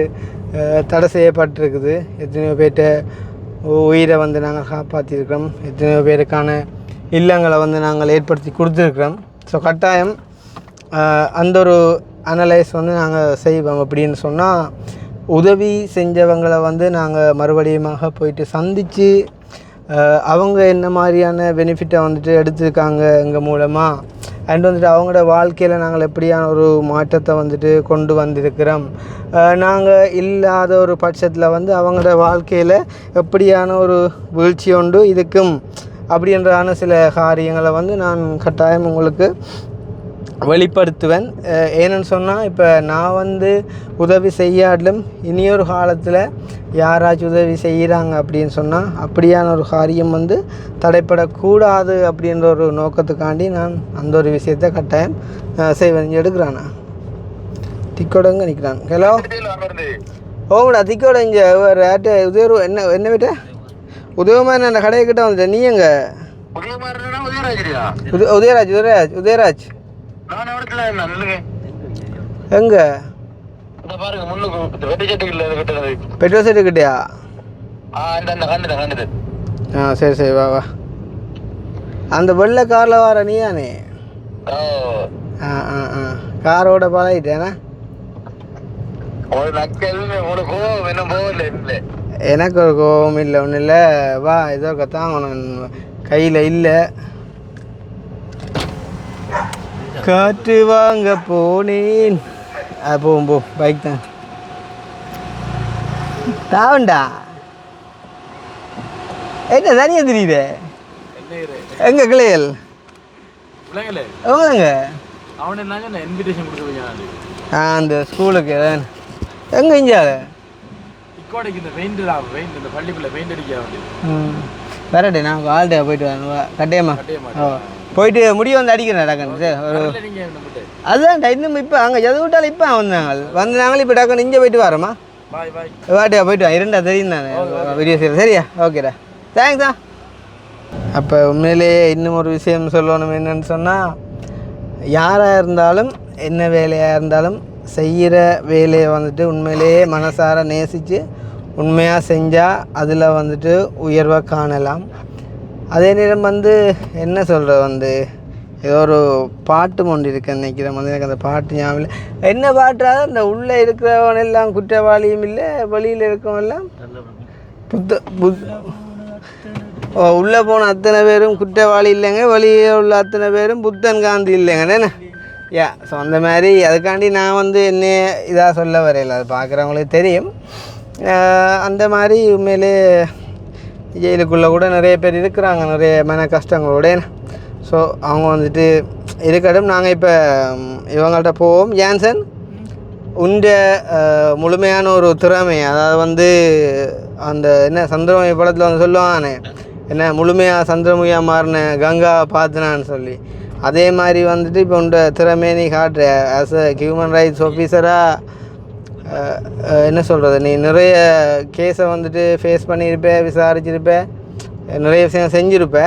தடை செய்யப்பட்டிருக்குது. எத்தனையோ பேர்கிட்ட உயிரை வந்து நாங்கள் காப்பாற்றிருக்கிறோம், எத்தனையோ பேருக்கான இல்லங்களை வந்து நாங்கள் ஏற்படுத்தி கொடுத்துருக்குறோம். ஸோ கட்டாயம் அந்த ஒரு அனலைஸ் வந்து நாங்கள் செய்வோம். அப்படின்னு சொன்னால் உதவி செஞ்சவங்களை வந்து நாங்கள் மறுபடியுமாக போயிட்டு சந்தித்து அவங்க என்ன மாதிரியான பெனிஃபிட்டை வந்துட்டு எடுத்திருக்காங்க எங்கள் மூலமாக, அண்ட் வந்துட்டு அவங்களோட வாழ்க்கையில் நாங்கள் எப்படியான ஒரு மாற்றத்தை வந்துட்டு கொண்டு வந்திருக்கிறோம், நாங்கள் இல்லாத ஒரு பட்சத்தில் வந்து அவங்களோட வாழ்க்கையில் எப்படியான ஒரு வீழ்ச்சி உண்டு இதுக்கும் அப்படின்றான சில காரியங்களை வந்து நான் கட்டாயம் உங்களுக்கு வெளிப்படுத்துவேன். ஏன்னு சொன்னால் இப்போ நான் வந்து உதவி செய்யாட்டிலும் இனியொரு காலத்தில் யாராச்சும் உதவி செய்கிறாங்க அப்படின்னு சொன்னால் அப்படியான ஒரு காரியம் வந்து தடைப்படக்கூடாது அப்படின்ற ஒரு நோக்கத்துக்காண்டி நான் அந்த ஒரு விஷயத்தை கட்டாயம் செய்வேன். எடுக்கிறானா திக்கோடங்க நிற்கிறான். ஹலோ ஓங்கடா திக்கோட இங்கே ரேட்டு உதய என்ன என்ன விட்ட உதயமாக அந்த கடையை வந்துட்டேன். நீ எங்க உதயராஜ் உதயராஜ் உதயராஜ் எங்க பெட்ரோல் செட்டு கிட்டயா? சரி சரி வா வா. அந்த வெள்ளை காரில் வர நீயானே? காரோட பழகிட்டேனா? எனக்கு ஒரு கோபம் இல்லை, ஒன்றும் இல்லை. வா ஏதோ கத்தாங்கணும் கையில் இல்லை. காற்று வாங்க போனேன். போவோம் போ, பைக் தான் தாவண்டா. என்ன தனியாக தெரியுது எங்க கிளையல் எங்க அந்த ஸ்கூலுக்கு எங்க இஞ்சால வரட்டே நான் ஆல்டே போயிட்டு வரேன். கட்டியம்மா போயிட்டு முடிய வந்து அடிக்கிறேன் டக்குன்னு சார். ஒரு அதுதான் இன்னும் இப்போ அங்கே எது விட்டாலும் இப்போ வந்தாங்க இப்போ டக்குன்னு இங்கே போயிட்டு வரோம்மா. வாட்டியா போயிட்டு வா, இரண்டா தெரியும் தானே வீடியோ செய்கிறேன். சரியா ஓகேடா, தேங்க்ஸா. அப்போ உண்மையிலேயே இன்னும் ஒரு விஷயம் சொல்லணும். என்னன்னு சொன்னால் யாராக இருந்தாலும் என்ன வேலையாக இருந்தாலும் செய்கிற வேலையை வந்துட்டு உண்மையிலேயே மனசார நேசித்து உண்மையாக செஞ்சால் அதில் வந்துட்டு உயர்வை காணலாம். அதே நேரம் வந்து என்ன சொல்கிறது வந்து ஏதோ ஒரு பாட்டு ஒன்று இருக்கு நினைக்கிறேன் வந்து, எனக்கு அந்த பாட்டு ஞாபகம் இல்லை. என்ன பாட்டுறாது அந்த உள்ளே இருக்கிறவன் எல்லாம் குற்றவாளியும் இல்லை, வெளியில் இருக்கவன் எல்லாம் உள்ளே போன அத்தனை பேரும் குற்றவாளி இல்லைங்க, வெளியே உள்ள அத்தனை பேரும் புத்தன் காந்தி இல்லைங்க என்ன. ஸோ அந்த மாதிரி அதுக்காண்டி நான் வந்து என்ன இதாக சொல்ல வரையில, அது பார்க்குறவங்களுக்கு தெரியும். அந்த மாதிரி உண்மையிலே ஜெயிலுக்குள்ளே கூட நிறைய பேர் இருக்கிறாங்க நிறைய மன கஷ்டங்களோட. ஸோ அவங்க வந்துட்டு இருக்கட்டும். நாங்கள் இப்போ இவங்கள்ட்ட போவோம். ஜான்சன் உண்ட முழுமையான ஒரு திறமை, அதாவது வந்து அந்த என்ன சந்திரமுகி படத்தில் வந்து சொல்லுவானே என்ன முழுமையாக சந்திரமுகியாக மாறின கங்கா பார்த்தினான்னு சொல்லி, அதே மாதிரி வந்துட்டு இப்போ உண்ட திறமையை நீ காட்டுற ஆஸ் அ ஹியூமன் ரைட்ஸ் ஆஃபீஸராக. என்ன சொல்கிறது, நீ நிறைய கேஸை வந்துட்டு ஃபேஸ் பண்ணியிருப்ப, விசாரிச்சிருப்ப, நிறைய விஷயம் செஞ்சுருப்ப.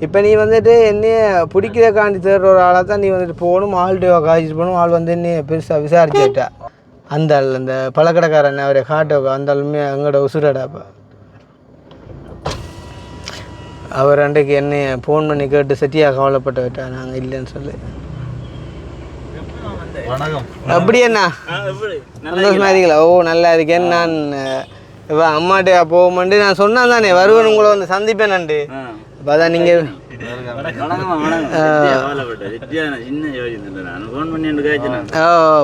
இப்போ நீ வந்துட்டு என்னைய பிடிக்கிறக்காண்டி தேடுற ஒரு ஆளாக தான் நீ வந்துட்டு போகணும், ஆள்கிட்ட காய்ச்சிட்டு போகணும். ஆள் வந்து என்னைய பெருசாக விசாரிச்சுட்டா. அந்த ஆள் அந்த பழக்கடைக்காரன் அவரை காட்டோக்கா அந்த ஆளுமே எங்களோட உசுரடாப்பா. அவர் அன்றைக்கு என்னைய ஃபோன் பண்ணி கேட்டு செட்டியாக கவலைப்பட்டு விட்டா, நாங்கள் இல்லைன்னு சொல்லி. அப்படி என்ன சந்தோஷமா இருக்கீங்களா? ஓ நல்லா இருக்கேன். நான் இப்போ அம்மாட்ட போகும்போது நான் சொன்னேன் தானே வருவேன் உங்களை வந்து சந்திப்பேன் நண்டு. இப்போ அதான் நீங்கள்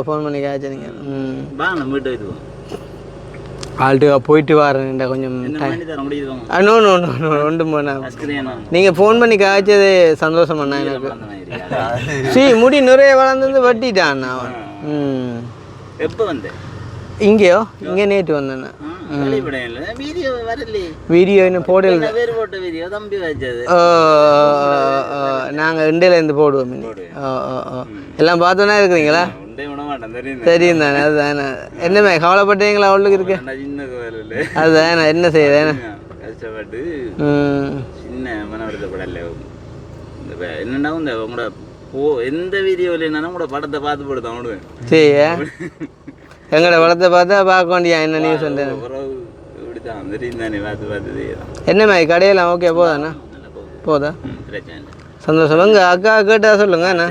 ஃபோன் பண்ணி காய்ச்சி நீங்கள் ஆல்ட்டுக்கா போயிட்டு வரேன்டா கொஞ்சம் நோ நோ நோ நோ ஒன்றும் போனா நீங்கள் ஃபோன் பண்ணி காய்ச்சது சந்தோஷம் அண்ணா எனக்கு முடி நிறைய வளர்ந்து வட்டிட்டான் அவன் எப்போ வந்தேன் இங்கேயோ இங்கே நேற்று வந்தேண்ணா வீடியோ இன்னும் போடல நாங்கள் இண்டையிலேருந்து போடுவோம் எல்லாம் பார்த்தோன்னா இருக்கிறீங்களா தெரியும் தானே அதுதானே என்னமே கவலைப்பட்டீங்களா அவளுக்கு இருக்கு அதுதானே என்ன செய்யுது கஷ்டப்பட்டு சின்ன மன வருத்தப்படல என்னன்னா உங்களோட எந்த வீடியோவில் என்னன்னா உங்களோட படத்தை பார்த்து போடுதான் விடுவேன் சரி எங்களோட படத்தை பார்த்தா பார்க்க வேண்டியா என்ன நியூஸ் வந்து என்னம்மா கடையெல்லாம் ஓகே போதாண்ணா போதா சந்தோஷம் எங்க அக்கா கேட்டா சொல்லுங்க அண்ணா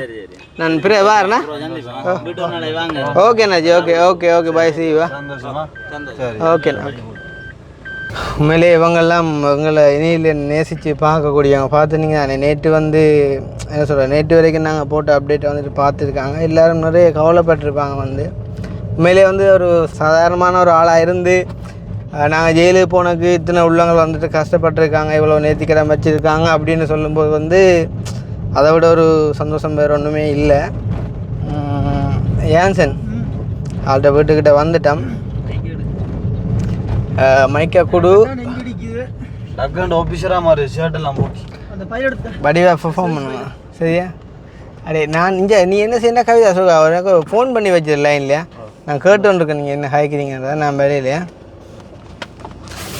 நான் வாரண்ணா ஓகேண்ணாஜி okay okay okay bye Shiva ஓகேண்ணா உண்மையிலே இவங்கெல்லாம் இவங்களை இனியில் நேசித்து பார்க்கக்கூடியவங்க பார்த்துனீங்க தானே நேற்று வந்து என்ன சொல்கிறேன் நேற்று வரைக்கும் நாங்கள் போட்ட அப்டேட்டை வந்துட்டு பார்த்துருக்காங்க எல்லோரும் நிறைய கவலைப்பட்டிருப்பாங்க வந்து உண்மையிலே வந்து ஒரு சாதாரணமான ஒரு ஆளாக இருந்து நாங்கள் ஜெயிலுக்கு போனதுக்கு இத்தனை உள்ளவங்கள் வந்துட்டு கஷ்டப்பட்டுருக்காங்க இவ்வளோ நேர்த்திக்கடன் வச்சுருக்காங்க அப்படின்னு சொல்லும்போது வந்து அதை விட ஒரு சந்தோஷம் வேறு ஒன்றுமே இல்லை. ஏன்சன் அவள்கிட்ட வீட்டுக்கிட்ட வந்துட்டோம். மைக்கா கொடு ஆஃபீஸராக மாதிரி ஷர்ட்டெல்லாம் போட்டு அந்த பையன் வடிவாக பெர்ஃபார்ம் பண்ணுவேன் சரியா? அடே நான் இங்கே நீ என்ன செய்யணும் கவிதா சொல்ல எனக்கு ஃபோன் பண்ணி வச்சிரு லைன்லையா நான் கேட்டுருக்கேன் நீங்கள் என்ன ஹாய்க்கிறீங்கன்றத நான் வெளியிலையா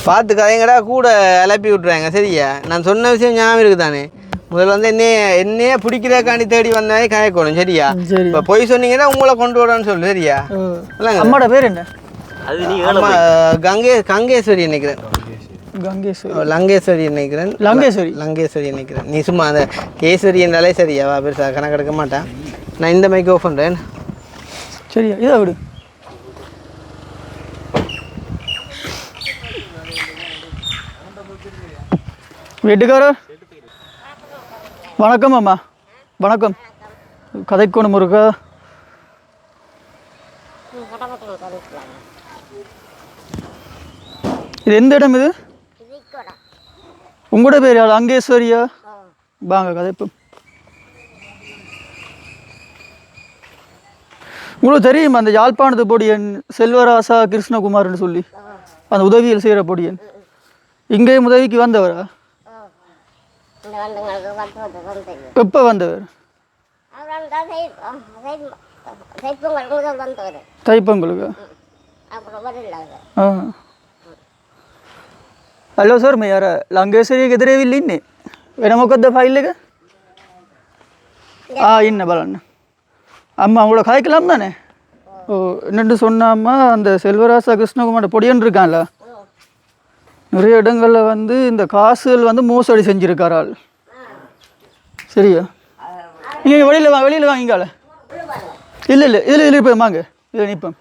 பார்த்து கதைங்கடா கூட அலப்பி விட்றாங்க சரியா? நான் சொன்ன விஷயம் ஞாபகம் இருக்குது தானே முதல்ல வந்து என்னையே பிடிக்கிறக்காண்டி தேடி வந்தாலே காயக்கணும் சரியா? இப்போ பொய் சொன்னீங்கன்னா உங்களை கொண்டு விடணும்னு சொல்லு சரியா? அம்மாவோட பேர் என்ன? அம்மா கங்கேஸ்வரி நினைக்கிறேன். லங்கேஸ்வரி நினைக்கிறேன். லங்கேஸ்வரி நினைக்கிறேன். நீ சும்மா அந்த கேஸ்வரி என்றாலே சரியாவா பெருசாக கணக்கு எடுக்க மாட்டேன். நான் இந்த மைக் ஆஃப் பண்ணுறேன் சரியா? இதை விடு. வீட்டுக்காரர் வணக்கம் அம்மா. வணக்கம். கதைக்கோணும் இருக்கா? இது எந்த இடம் இது? உங்களோட பேர் யார்? அங்கேஸ்வரியா? வாங்க கதைப்பு. உங்களுக்கு தெரியுமா அந்த யாழ்ப்பாணத்து பொடியன் செல்வராசா கிருஷ்ணகுமார்னு சொல்லி அந்த உதவியில் செய்கிற பொடியன் இங்கேயும் உதவிக்கு வந்தவரா? எப்போ வந்தவர்? தைப்பொங்கலுக்கு. హలో సార్ మీ यार लंगेश्वरी किधर है इन्ने वेना मोकद्दा फाइल लेगा इन्ने බලන්න அம்மா உங்களை காய்க்கலாம் தானே? ஓ என்னென்னு சொன்னாம்மா அந்த செல்வராசா கிருஷ்ணகுமார் பொடியன் இருக்கான்ல நிறைய இடங்களில் வந்து இந்த காசுகள் வந்து மோசடி செஞ்சுருக்காரால் சரியா? நீங்கள் வெளியில் வாங்கிக்கால இல்லை இதில் இருப்பேன் வாங்க இதில் நிற்பேன்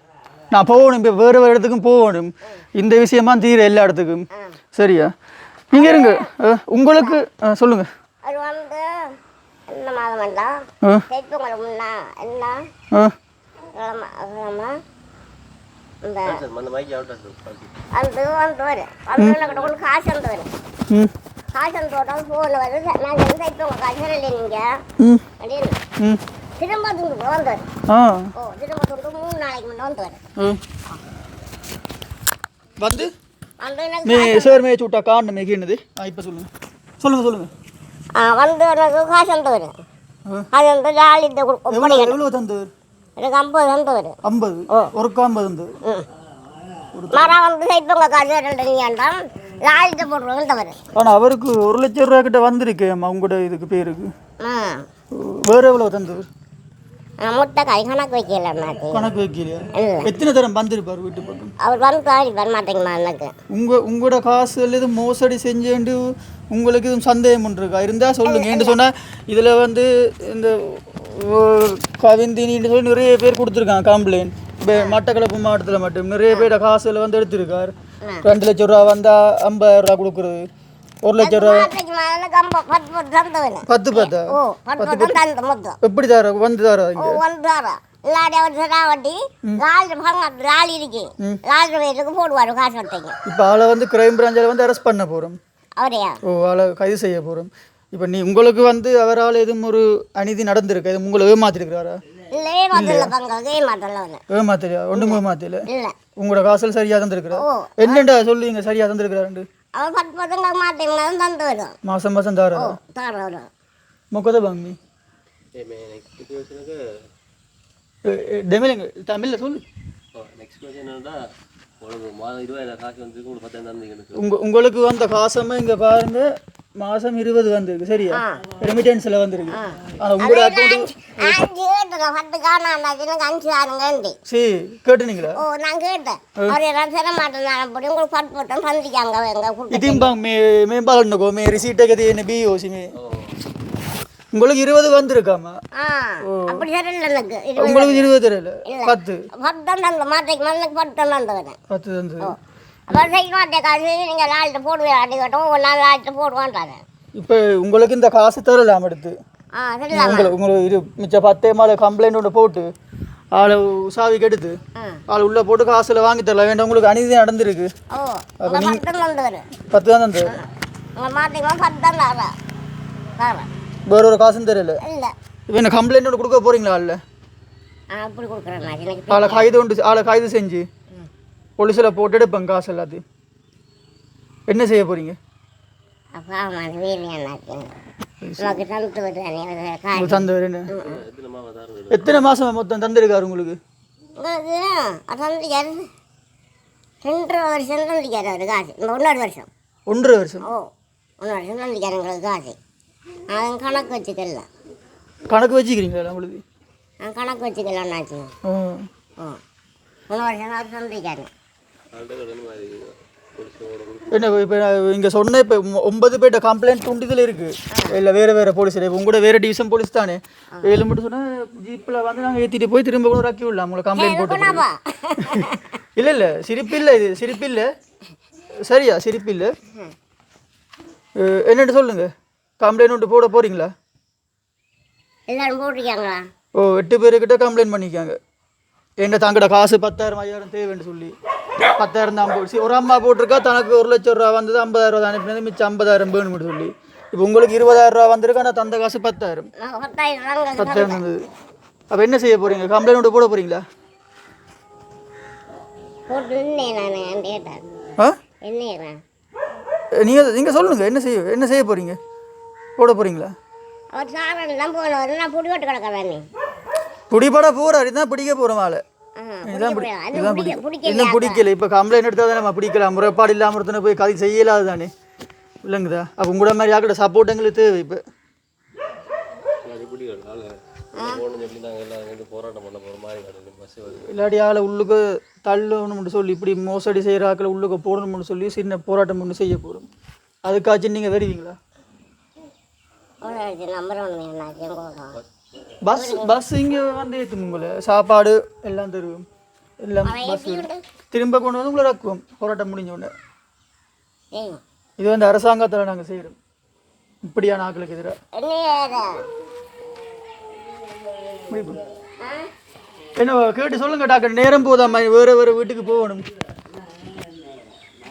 நான் போகணும் இப்போ வேறு இடத்துக்கும் போகணும் இந்த விஷயமா தீர எல்லா இடத்துக்கும் சரியா? நீங்கள் இருங்க உங்களுக்கு சொல்லுங்கள். அது வந்து என்ன மாதம்டா தைப்பொங்கல் முன்னா என்ன அந்த வந்து வரும் அந்த கூட காசு வந்து வரும் காசு வந்து போட்டால் ஃபோன் வருது நாங்கள் வந்து தைப்பொங்கல் காசு இல்லை நீங்கள் அப்படின்னு திரும்ப துண்டு வந்து வரும். ஓ திரும்ப துண்டு 3 நாளைக்கு முன்னே வந்து வரும் வந்து நீ சார் மேய்ச்சி விட்டா காரணம் மேய்க்கினது இப்போ சொல்லுங்கள் வந்து எனக்கு காசு வந்து வரும் அது வந்து ஜாலிட்ட எவ்வளோ தந்து? எனக்கு 50 வந்து வரும். 50 ஒரு 50 வந்து மரம் வந்து தைப்பொங்க காசு ரெண்டுங்கண்டா ஜாலிட்ட போட்டுருவாங்க தவறு. ஆனால் அவருக்கு 1 லட்சம் ரூபா கிட்ட வந்திருக்கு உங்களோட இதுக்கு பேருக்கு. வேறு எவ்வளோ தந்து? முட்டை கை கணக்கு வைக்கல கணக்கு வைக்கலையா? எத்தனை தரம் வந்திருப்பார் வீட்டு பக்கம்? அவர் வந்து வர மாட்டேங்கம்மா எனக்கு உங்களோட காசு எதுவும் மோசடி செஞ்சேன்ட்டு உங்களுக்கு எதுவும் சந்தேகம் இருக்கா? இருந்தால் சொல்லுங்க. ஏன்னு சொன்னால் இதில் வந்து இந்த கவிந்தினின்னு சொல்லி நிறைய பேர் கொடுத்துருக்காங்க கம்ப்ளைண்ட். மட்டக்களப்பு மாவட்டத்தில் மட்டும் நிறைய பேர் காசுல வந்து எடுத்திருக்கார். 2 லட்சம் ரூபா வந்தால் 50,000 ரூபா கொடுக்குறது, 1 லட்சம் ரூபா எனக்கு 10 தந்தவன 10 ஓ 10 தந்த மொத்தம் எப்படி தர வந்து தர ஓ வந்தாரா இல்லாடி அவர் சராவட்டி 4 பங்கு 4 இருக்கு 4 பேருக்கு போடுவாரு காசு வட்டைங்க இப்போ ஆளை வந்து கிரைம் பிராஞ்சில் வந்து அரெஸ்ட் பண்ண போகிறோம் அவரையா ஓ ஆளை கைது செய்ய போகிறோம் இப்போ உங்களுக்கு வந்து அவரால் எதுவும் ஒரு அநீதி நடந்திருக்கு எதுவும் உங்களை ஏமாத்திருக்கிறாரா இல்லை ஏமாத்தல பங்கு ஏமாத்தல அவனை ஏமாத்திரியா ஒன்றும் ஏமாத்தில இல்லை உங்களோட காசல் சரியாக தந்துருக்குறா ஓ என்னண்டா சொல்லுவீங்க சரியாக தந்துருக்குறாரு அவன் 10 மாட்டீங்களா தந்து வரும் மாதம் மாதம் தாரா தர வரும் මොකද බං මේ දෙමළෙන් தமிழில் சொல்லு உங்களுக்கு வந்த காசமாக இங்கே பாருங்க மாதம் 20 வந்திருக்கு சரியா ரெமிட்டன்ஸில் வந்திருக்கு ஆனால் உங்களோட அக்கௌண்ட் 5 கேட்டேன் 10 காணாண்டாச்சு எனக்கு 5 தானுங்கண்டி சரி கேட்டுனீங்களா ஓ நான் கேட்டேன் அவர் எல்லாம் தர மாட்டேன் நான் அப்படி உங்களுக்கு 10 போட்டேன் தந்திக்காங்க எங்க ඉතින් බං මේ බලන්නකෝ මේ රිසීට් එක තියෙන BOC මේ உங்களுக்கு 20 வந்திருக்காமா அப்படி சரியில்லை எனக்கு உங்களுக்கு 20 தெரியல 10 10 தந்த மாட்டைக்கு மண்ணுக்கு 10 தந்தவனே 10 தந்து அப்புறம் செய்ய மாட்டேன் காசு நீங்கள் 4 போடுவேன் அடி கட்டும் ஒரு நாள் 4 போடுவான்றாங்க இப்போ உங்களுக்கு இந்த காசு தரலாம் எடுத்து சரிதான் உங்களுக்கு மிச்ச 10 மேலே கம்ப்ளைண்ட் ஒன்று போட்டு ஆளை சாவிக்கு எடுத்து ஆள் உள்ளே போட்டு காசில் வாங்கி தரலாம் வேண்டாம் உங்களுக்கு அநீதி நடந்திருக்கு ஓ 10 தந்தவர் 10 தான் தந்து உங்கள் மாட்டைக்கு 10 தான் தரேன் வேற ஒரு காசும் தெரியல இல்லை இப்போ என்ன கம்ப்ளைண்ட் ஒன்று கொடுக்க போகிறீங்களா ஆளில் அப்படி கொடுக்குறேன் எனக்கு ஆளை கைது செஞ்சு போலீஸில் போட்டு எடுப்பேன் காசு எல்லாத்தையும் என்ன செய்ய போகிறீங்க அப்பா நமக்கு தந்து எத்தனை மாதம் மொத்தம் தந்திருக்காரு உங்களுக்கு உங்களுக்கு தந்திருக்காரு 2 வருஷம் தந்திருக்காரு அவர் காசு இந்த 1 வருஷம் 1 வருஷம் ஓ 1 வருஷம் தந்திருக்காரு எங்களுக்கு காசு நான் கணக்கு வச்சுக்கல கணக்கு வச்சுக்கிறீங்களா உங்களுக்கு நான் கணக்கு வச்சுக்கலான்னாச்சு ஓ 1 வருஷம் அவர் தந்திருக்காரு என்ன இப்போ இங்கே சொன்ன இப்போ 9 பேர்ட்ட கம்ப்ளைண்ட் துண்டிதில் இருக்குது இல்லை வேறு போலீஸில் இப்போ உங்களோட வேறு டிவிஷன் போலீஸ் தானே 7 மட்டும் சொன்னால் ஜீப்பில் வந்து நாங்கள் ஏற்றிட்டு போய் திரும்ப கூட ராக்கி விடலாம் உங்களை கம்ப்ளைண்ட் போட்டு இல்லை சிரிப்பில்லை இது சிரிப்பில்லை சரியா சிரிப்பில்லை என்னென்னு சொல்லுங்கள் கம்ப்ளைண்ட் ஒன்று போட போகிறீங்களா எல்லாரும் போட்டிருக்காங்களா ஓ 8 பேருக்கிட்ட கம்ப்ளைண்ட் பண்ணிக்காங்க என்ன தங்கட காசு 10,000 5,000 தேவைன்னு சொல்லி 10,000 தான் போச்சு ஒரு அம்மா போட்டிருக்கா தனக்கு 1 லட்சம் ரூபா வந்தது 50,000 தான் அனுப்பினது மிச்சம் 50,000 வேணும்னு சொல்லி இப்போ உங்களுக்கு 20,000 ரூபா வந்திருக்கு ஆனால் தந்த காசு 10,000 வந்தது அப்போ என்ன செய்ய போகிறீங்க கம்ப்ளைண்ட் ஒன்று போட போகிறீங்களா நீங்கள் சொல்லுங்கள் என்ன செய்ய போகிறீங்க போட போகிறீங்களா பிடிபட போகிறாரு தான் பிடிக்க போகிறோம் ஆளை இன்னும் பிடிக்கல இப்போ கம்ப்ளைண்ட் எடுத்தால் தான் நம்ம பிடிக்கலாம் முறைப்பாடு இல்லாமல் ஒருத்தனை போய் கதை செய்யலாது தானே இல்லைங்கதா அப்போ உங்களோட மாதிரி ஆக்கிட்ட சப்போர்ட் எங்களுக்கு தேவை இப்போ இல்லாட்டி ஆளை உள்ளுக்கு தள்ளணும்னு சொல்லி இப்படி மோசடி செய்கிற ஆக்களை உள்ளுக்கு போடணும்னு சொல்லி சின்ன போராட்டம் ஒன்று செய்ய போகிறோம் அதுக்காச்சும் நீங்கள் வருவீங்களா பஸ் இங்கே வந்து ஏற்றுங்க உங்களை சாப்பாடு எல்லாம் தருவோம் எல்லாம் பஸ் திரும்ப கொண்டு வந்து உங்களை இறக்குவோம் போராட்டம் முடிஞ்ச உடனே இது வந்து அரசாங்கத்தில் நாங்கள் செய்கிறோம் இப்படியான ஆக்களுக்கு எதிராக என்ன கேட்டு சொல்லுங்க டாக்டர் நேரம் போதாம்மா வேறு வீட்டுக்கு போகணும்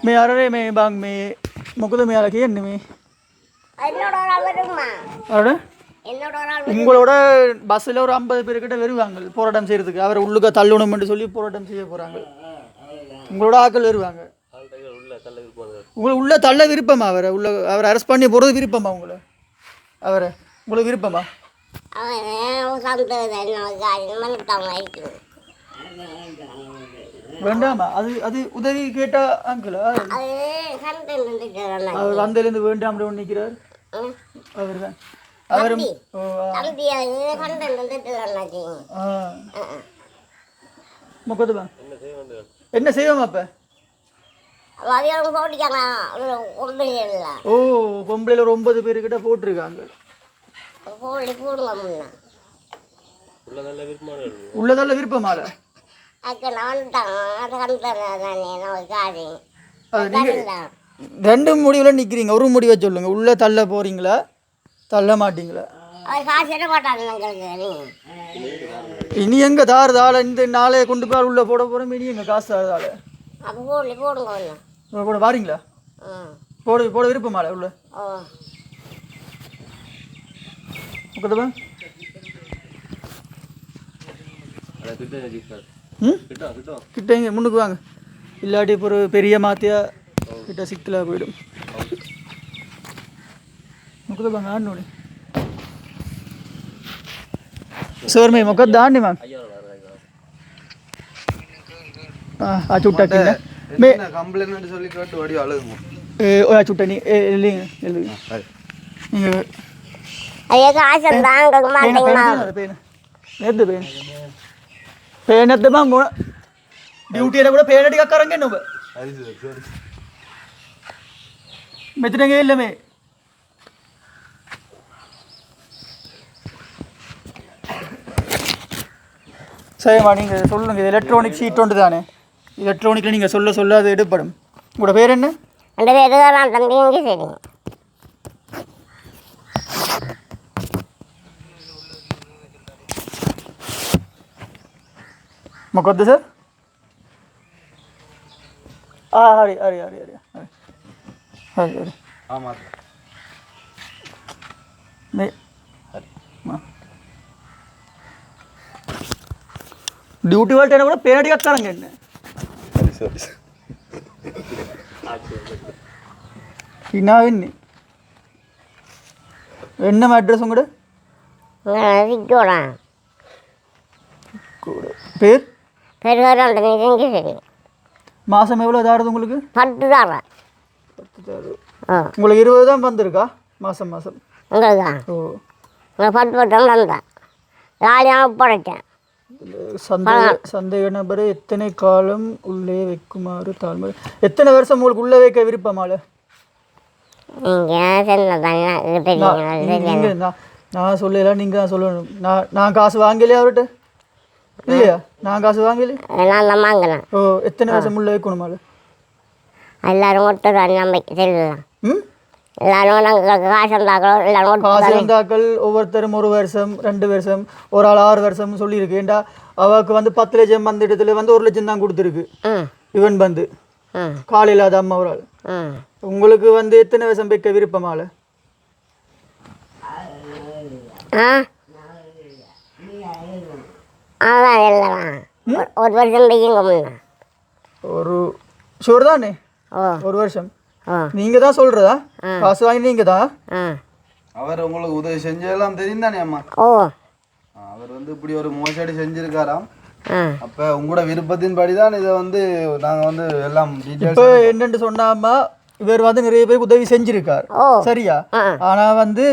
மே அரே மே பாங் மே මොකද මෙයාලා කියන්නේ මේ அட உங்களோட பஸ்ஸில் ஒரு 50 பேர்கிட்ட வருவாங்க போராட்டம் செய்கிறதுக்கு அவரை உள்ளுக்க தள்ளணும்னு சொல்லி போராட்டம் செய்ய போகிறாங்க உங்களோட ஆக்கள் வருவாங்க உங்களை உள்ள தள்ள விருப்பமா அவரை அரெஸ்ட் பண்ணி போகிறது விருப்பமா உங்களுக்கு விருப்பமா வேண்டாமா அது உதவி கேட்டா அங்கிளா அவர் வந்ததுலேருந்து வேண்டாம் நிற்கிறார் அவர் தான் அவரும் முப்பதுபா என்ன செய்வோம் அப்ப ஓ பொம்பளையில் ஒரு 9 பேருக்கிட்ட போட்டிருக்காங்க உள்ளதல்ல விருப்பமால ரெண்டு முடிவில் நிற்கிறீங்க, ஒரு முடிவை சொல்லுங்க. உள்ளே தள்ள போகிறீங்களா தள்ள மாட்டீங்களா? அவர் காசு என்ன மாட்டாங்க எங்களுக்கு இனி எங்கே தாறுதால இந்த நாளே கொண்டு போய் உள்ளே போட போகிறோம். இனி எங்கள் காசு தாறுதால அப்போ போடுங்க ஒன்று. போட வாரீங்களா? போட விருப்பமால உள்ள உட்காந்துப்பா. கிட்ட இங்கே முன்னுக்கு வாங்க, இல்லாட்டி இப்போ ஒரு பெரிய மாத்தியா கிட்ட சிக்கலாக போயிடும். முக்கதப்பாங்க ஆடனோடி சார் மே முக்கத்து ஆண்டி மேம் சுட்டா கிட்ட மே கம்ப்ளைண்ட் சொல்லி கேட்டு வடி அழுகுங்க. சுட்டா நீ இல்லைங்க எழுதுங்க நீங்கள் ஐயா காசு தாங்க மாட்டீங்களா? நேற்று பேனத்துமா டியூட்டியில கூட பேனடி கக்கறங்க என்ன மெத்தனங்க இல்லமே. சரிம்மா நீங்கள் சொல்லுங்கள். இது எலக்ட்ரானிக் ஷீட் ஒன்று தானே, எலக்ட்ரானிக்கில் நீங்கள் சொல்ல அது எடுப்படும். உங்களோட பேர் என்ன? அந்த பேர் தான் நான் தம்பிங்க. சரி मुकद्दस सर अरे अरे अरे अरे अरे अरे ஆமாம் मैं ड्यूटी वाले टेन கூட பேனடி கக்கறங்க என்ன சரி இனாவின் என்ன அட்ரஸ் உங்களோட? விக்கோடா பேர் பெருவரம் நீங்க. சரி மாதம் எவ்வளோ தாருது உங்களுக்கு? 10 தாரேன். உங்களுக்கு 20 தான் வந்திருக்கா மாதம் மாதம்? உங்களுக்கு ஓ உங்களுக்கு 10 வந்தேன். ஜாலியாக ஒப்படைச்சேன். சந்தேக நபரை எத்தனை காலம் உள்ளே வைக்குமாறு தாழ்மை? எத்தனை வருஷம் உங்களுக்கு உள்ளே வைக்க விருப்பமால? நான் சொல்லல, நீங்கள் தான் சொல்லணும். நான் காசு வாங்கலையே அவர்கிட்ட இல்லையா? நான் காசு வாங்கல, நான் தான் வாங்கினேன். ஓ எத்தனை வருஷம் உள்ள வைக்கணுமால? எல்லாரும் ஒட்டு நம்பிக்கை தெரியலாம். எல்லாரும் நாங்கள் காசு இருந்தாக்களோ எல்லாரும் காசு இருந்தாக்கள் ஒவ்வொருத்தரும் 1 வருஷம் 2 வருஷம் ஒரு ஆள் 6 வருஷம் சொல்லியிருக்கு. ஏண்டா அவருக்கு வந்து 10 லட்சம் வந்த இடத்துல வந்து 1 லட்சம் தான் கொடுத்துருக்கு. இவன் வந்து காலையில் அது அம்மா ஒரு ஆள். உங்களுக்கு வந்து எத்தனை வருஷம் வைக்க விருப்பமால? அதான் இல்லைண்ணா 1 வருஷம் வைக்குங்க. ஒரு ஷூர் தானே? 1 வருஷம் நீங்கள் தான் சொல்கிறதா? காசு வாங்கி நீங்கள் தான்? அவர் உங்களுக்கு உதவி செஞ்செல்லாம் தெரியும் தானே அம்மா? ஓ அவர் வந்து இப்படி ஒரு மோசடி செஞ்சிருக்காராம். அப்போ உங்களோட விருப்பத்தின்படி தான் இதை வந்து நாங்கள் வந்து எல்லாம் இப்போ என்னென்னு சொன்னாமா இவர் வந்து நிறைய பேருக்கு உதவி செஞ்சிருக்கார் சரியா? ஆனால் வந்து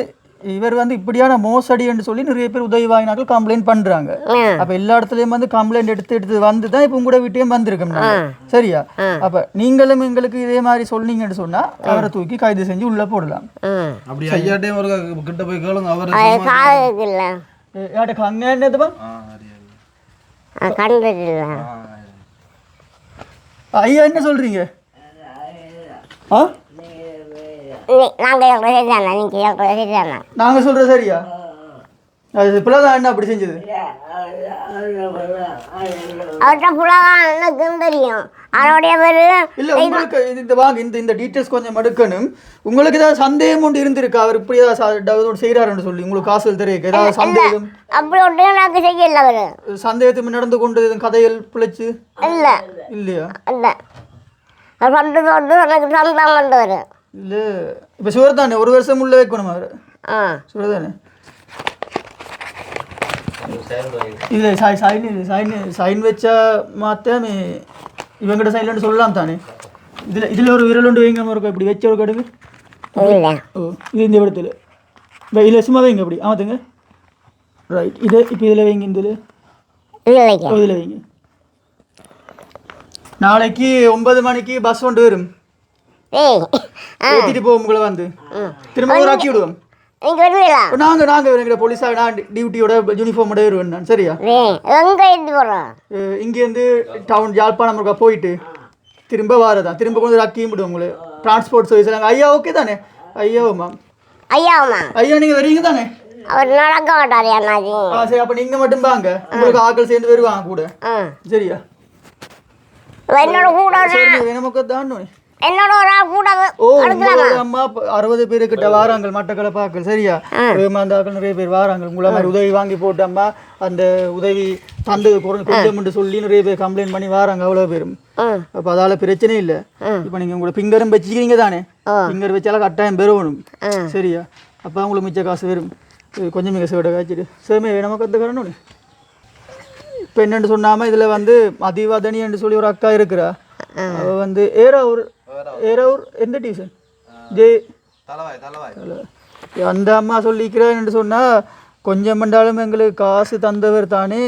இவர் வந்து இப்படியான மோசடி என்று சொல்லி நிறைய பேர் உதவி வாங்கினாக்கள் கம்ப்ளைண்ட் பண்ணுறாங்க. அப்போ எல்லா இடத்துலையும் வந்து கம்ப்ளைண்ட் எடுத்து வந்து தான் இப்போ உங்களோட வீட்டையும் வந்திருக்கோம் சரியா? அப்போ நீங்களும் எங்களுக்கு இதே மாதிரி சொன்னீங்கன்னு சொன்னால் அவரை தூக்கி கைது செஞ்சு உள்ளே போடலாம். அப்படி ஐயாட்டையும் ஒரு கிட்ட போய் கேளுங்க. அவர் யார்ட்ட அங்கே என்னதுப்பா ஐயா என்ன சொல்கிறீங்க? ஆ நாங்கள் சொல்கிறோம் சரியா? அது இப்போதான் என்ன அப்படி செஞ்சது? இல்லை உங்களுக்கு இந்த வாங்க இந்த டீட்டெயில்ஸ் கொஞ்சம் எடுக்கணும். உங்களுக்கு ஏதாவது சந்தேகம் ஒன்று இருந்திருக்கா அவர் இப்படி ஏதாவது செய்கிறாருன்னு சொல்லி உங்களுக்கு காசு தெரியுது? ஏதாவது சந்தேகம்? சந்தேகத்துக்கு நடந்து கொண்டு கதைகள் பிழைச்சு இல்லையா? இல்லை இப்போ சுவர் தானே 1 வருஷம் உள்ள வைக்கணும் அவர் சுவர் தானே? இல்லை சைன் வச்சா மாற்றாமே இவங்கிட்ட சைன்லன்னு சொல்லலாம் தானே? இதில் ஒரு விரல் ஒன்று வைங்க இருக்கா இப்படி வச்ச ஒரு கடுகு. ஓ இது இந்த இடத்துல இல்லை சும்மா வைங்க அப்படி ஆமாத்துங்க ரைட். இது இப்போ இதில் வைங்க இதில் வைங்க. நாளைக்கு 9 மணிக்கு பஸ் கொண்டு வரும். ஏற்றிட்டு போவோம் உங்களை வந்து திரும்ப ஒரு ஆக்கி விடுவோம். நாங்கள் போலீஸாக நான் டியூட்டியோட யூனிஃபார்மோட வருவேன் நான் சரியா? இங்கேருந்து டவுன் யாழ்ப்பாணம் இருக்கா போயிட்டு திரும்ப வாரதான் திரும்ப கொண்டு ஆக்கியும் விடுவோம் உங்களை டிரான்ஸ்போர்ட் சர்வீஸ் எல்லாம் ஐயா ஓகே தானே ஐயாவுமா ஐயாவுமா ஐயா நீங்கள் வரீங்க தானே அவர் நடக்க மாட்டார் அண்ணாஜி சரி அப்போ நீங்கள் மட்டும் வாங்க உங்களுக்கு ஆட்கள் சேர்ந்து வருவாங்க கூட சரியா என்னோட கூட நமக்கு தான் என்னோட ஒரு ஆள் கூட அம்மா 60 பேருக்கிட்ட வாராங்க மட்டக்களப்பு ஆக்கள் சரியா அந்த ஆக்கள் நிறைய பேர் வாராங்க உங்களை மாதிரி உதவி வாங்கி போட்டு அம்மா அந்த உதவி தந்தது கொஞ்சம் சொல்லி நிறைய பேர் கம்ப்ளைண்ட் பண்ணி வாராங்க அவ்வளோ பேரும் அப்போ அதால பிரச்சனை இல்லை இப்போ நீங்கள் உங்களோட ஃபிங்கரும் வச்சுக்கிறீங்க தானே ஃபிங்கர் வச்சாலும் கட்டாயம் பெறணும் சரியா அப்போ உங்களுக்கு மிச்ச காசு வரும் கொஞ்சம் மிக சேவிட காய்ச்சிட்டு சேமே நமக்கு கற்றுக்கிறேன்னு இப்போ என்னென்னு சொன்னாமல் இதில் வந்து அதிவாதனி என்று சொல்லி ஒரு அக்கா இருக்கிறா அவள் வந்து ஏறாவூர் எந்த டியூஷன் அந்த அம்மா சொல்லிக்கிறேன்னு சொன்னால் கொஞ்சம் பண்ணாலும் எங்களுக்கு காசு தந்தவர் தானே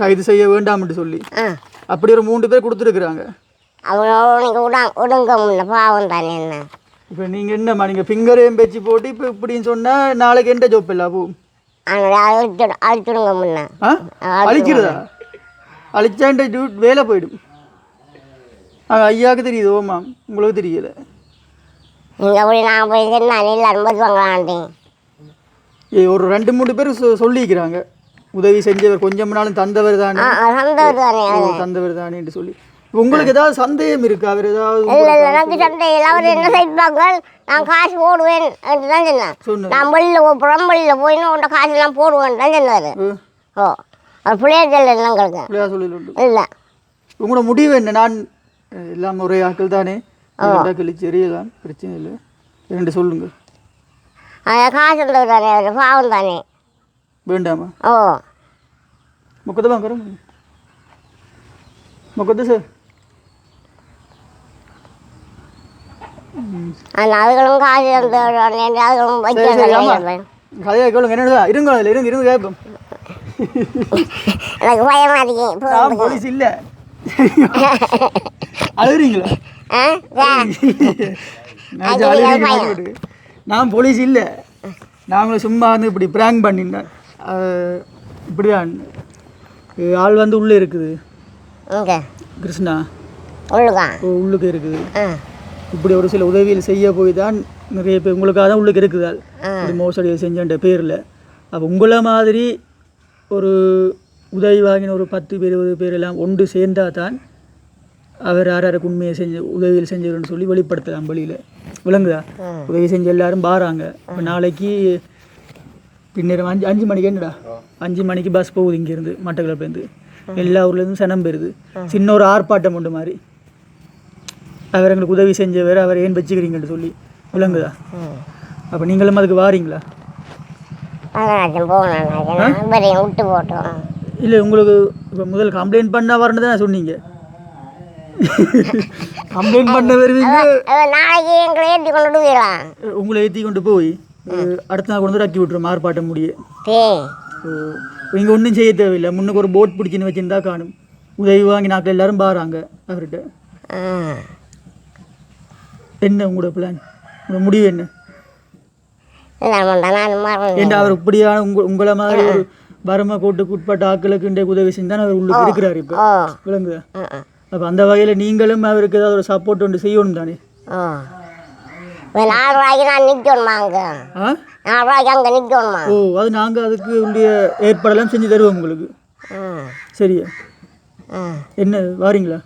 கைது செய்ய வேண்டாம்னு சொல்லி அப்படி ஒரு 3 பேர் கொடுத்துருக்குறாங்க பாவம் தானே என்ன இப்போ நீங்கள் என்னம்மா நீங்கள் ஃபிங்கரையும் வச்சு போட்டு இப்போ இப்படின்னு சொன்னால் நாளைக்கு எந்த ஜோப் இல்லை பூ அழிச்சுடுங்க முன்ன அழிக்கிறதா அழிச்சா வேலை போயிடும் ஐயாவுக்கு தெரியுது ஓமா உங்களுக்கு தெரியல நீங்கள் அப்படி நான் போய் சொன்னால் எல்லாரும் வருவாங்களாண்டி ஒரு 2-3 பேர் சொல்லிக்கிறாங்க உதவி செஞ்சவர் கொஞ்சம் நாளும் தந்தவர் தானே தந்தவர் தானேன்னு சொல்லி உங்களுக்கு ஏதாவது சந்தேகம் இருக்கா அவர் ஏதாவது இல்லை எனக்கு சந்தேகம் இல்லை அவர் என்ன செய்வாங்க நான் காசு போடுவேன் என்று தான் சொன்னேன் நான் வெளியில் போயின்னு உண்ட காசு நான் போடுவேன் தான் சொன்னார் ஓ அவர் பிள்ளையார் சொல்ல எங்களுக்கு பிள்ளையார் சொல்லி இல்லை உங்களோட முடிவு என்ன நான் எல்லாம் ஒரே ஆக்கள் தானே கழிச்சு எரியலாம் பிரச்சனை இல்லை 2 சொல்லுங்க காசு இருந்தவர் தானே அவர் பாவம் தானே வேண்டாமா ஓ முக்கத்தை வாங்குறோம் முக்கத்தை சார் அதுகளும் காசு அதுகளும் கதையாக கேளுங்க என்னடா இருங்க அதில் இருந்து கேட்போம் எனக்கு பயமா இருக்கேன் போலீஸ் இல்லை அழுகுறீங்களா நான் போலீஸ் இல்லை நாங்களும் சும்மா வந்து இப்படி ப்ராங்க் பண்ணிட்டேன் இப்படிதான் ஆள் வந்து உள்ளே இருக்குது கிருஷ்ணா உள்ளுக்கு இருக்குது இப்படி ஒரு சில உதவியில் செய்ய போய் தான் நிறைய பேர் உங்களுக்காக தான் உள்ளுக்கு இருக்குது இப்படி மோசடி செஞ்சன்ற பேரில் அப்போ உங்களை மாதிரி ஒரு உதவி வாங்கின ஒரு 10 பேர் 20 பேர் எல்லாம் ஒன்று சேர்ந்தால் தான் அவர் யாருக்கு உண்மையை செஞ்சு உதவியில் செஞ்சவர்னு சொல்லி வெளிப்படுத்தலாம் வழியில் விளங்குதா உதவி செஞ்ச எல்லாரும் பாராங்க இப்போ நாளைக்கு பின்னர் 5 மணிக்கு என்னடா 5 மணிக்கு பஸ் போகுது இங்கேருந்து மட்டக்களப்புலேருந்து எல்லா ஊர்லேருந்து சனம் பெறுது சின்ன ஒரு ஆர்ப்பாட்டம் உண்டு மாதிரி அவர் எங்களுக்கு உதவி செஞ்சவர் அவர் ஏன் வச்சுக்கிறீங்கன்னு சொல்லி விளங்குதா அப்போ நீங்களும் அதுக்கு வாரீங்களா விட்டு போட்டோம் இல்லை உங்களுக்கு இப்போ முதல் கம்ப்ளைண்ட் பண்ணால் வரணும் தான் சொன்னீங்க கம்ப்ளைண்ட் பண்ண வருவீங்க நாளைக்கு எங்களை ஏற்றி கொண்டு போயிடலாம் உங்களை ஏற்றி கொண்டு போய் அடுத்த நாள் கொண்டு ரக்கி விட்டுரும் ஆர்ப்பாட்டம் முடிய இங்கே ஒன்றும் செய்ய தேவையில்லை முன்னுக்கு ஒரு போட் பிடிச்சின்னு வச்சுருந்தா காணும் உதவி வாங்கி நாட்கள் எல்லாரும் பாராங்க அவர்கிட்ட என்ன உங்களோட பிளான் உங்களோட முடிவு என்ன ஏன்னா அவர் இப்படியான உங்களை மாதிரி ஒரு வறுமை கோட்டுக்கு உட்பட்ட ஆக்களுக்கு இன்றைக்கு உதவி செஞ்சுதான் அவர் உள்ளுக்கு இருக்கிறார் இப்போ விளங்குதா அப்போ அந்த வகையில் நீங்களும் அவருக்கு ஏதாவது ஒரு சப்போர்ட் ஒன்று செய்யணும் தானே 4 ரூபாய்க்கு நான் நிற்கணுமா அங்கே 4 ரூபாய்க்கு அங்கே நிற்கணுமா ஓ அது நாங்கள் அதுக்கு உடைய ஏற்பாடெல்லாம் செஞ்சு தருவோம் உங்களுக்கு சரியா என்ன வாரீங்களா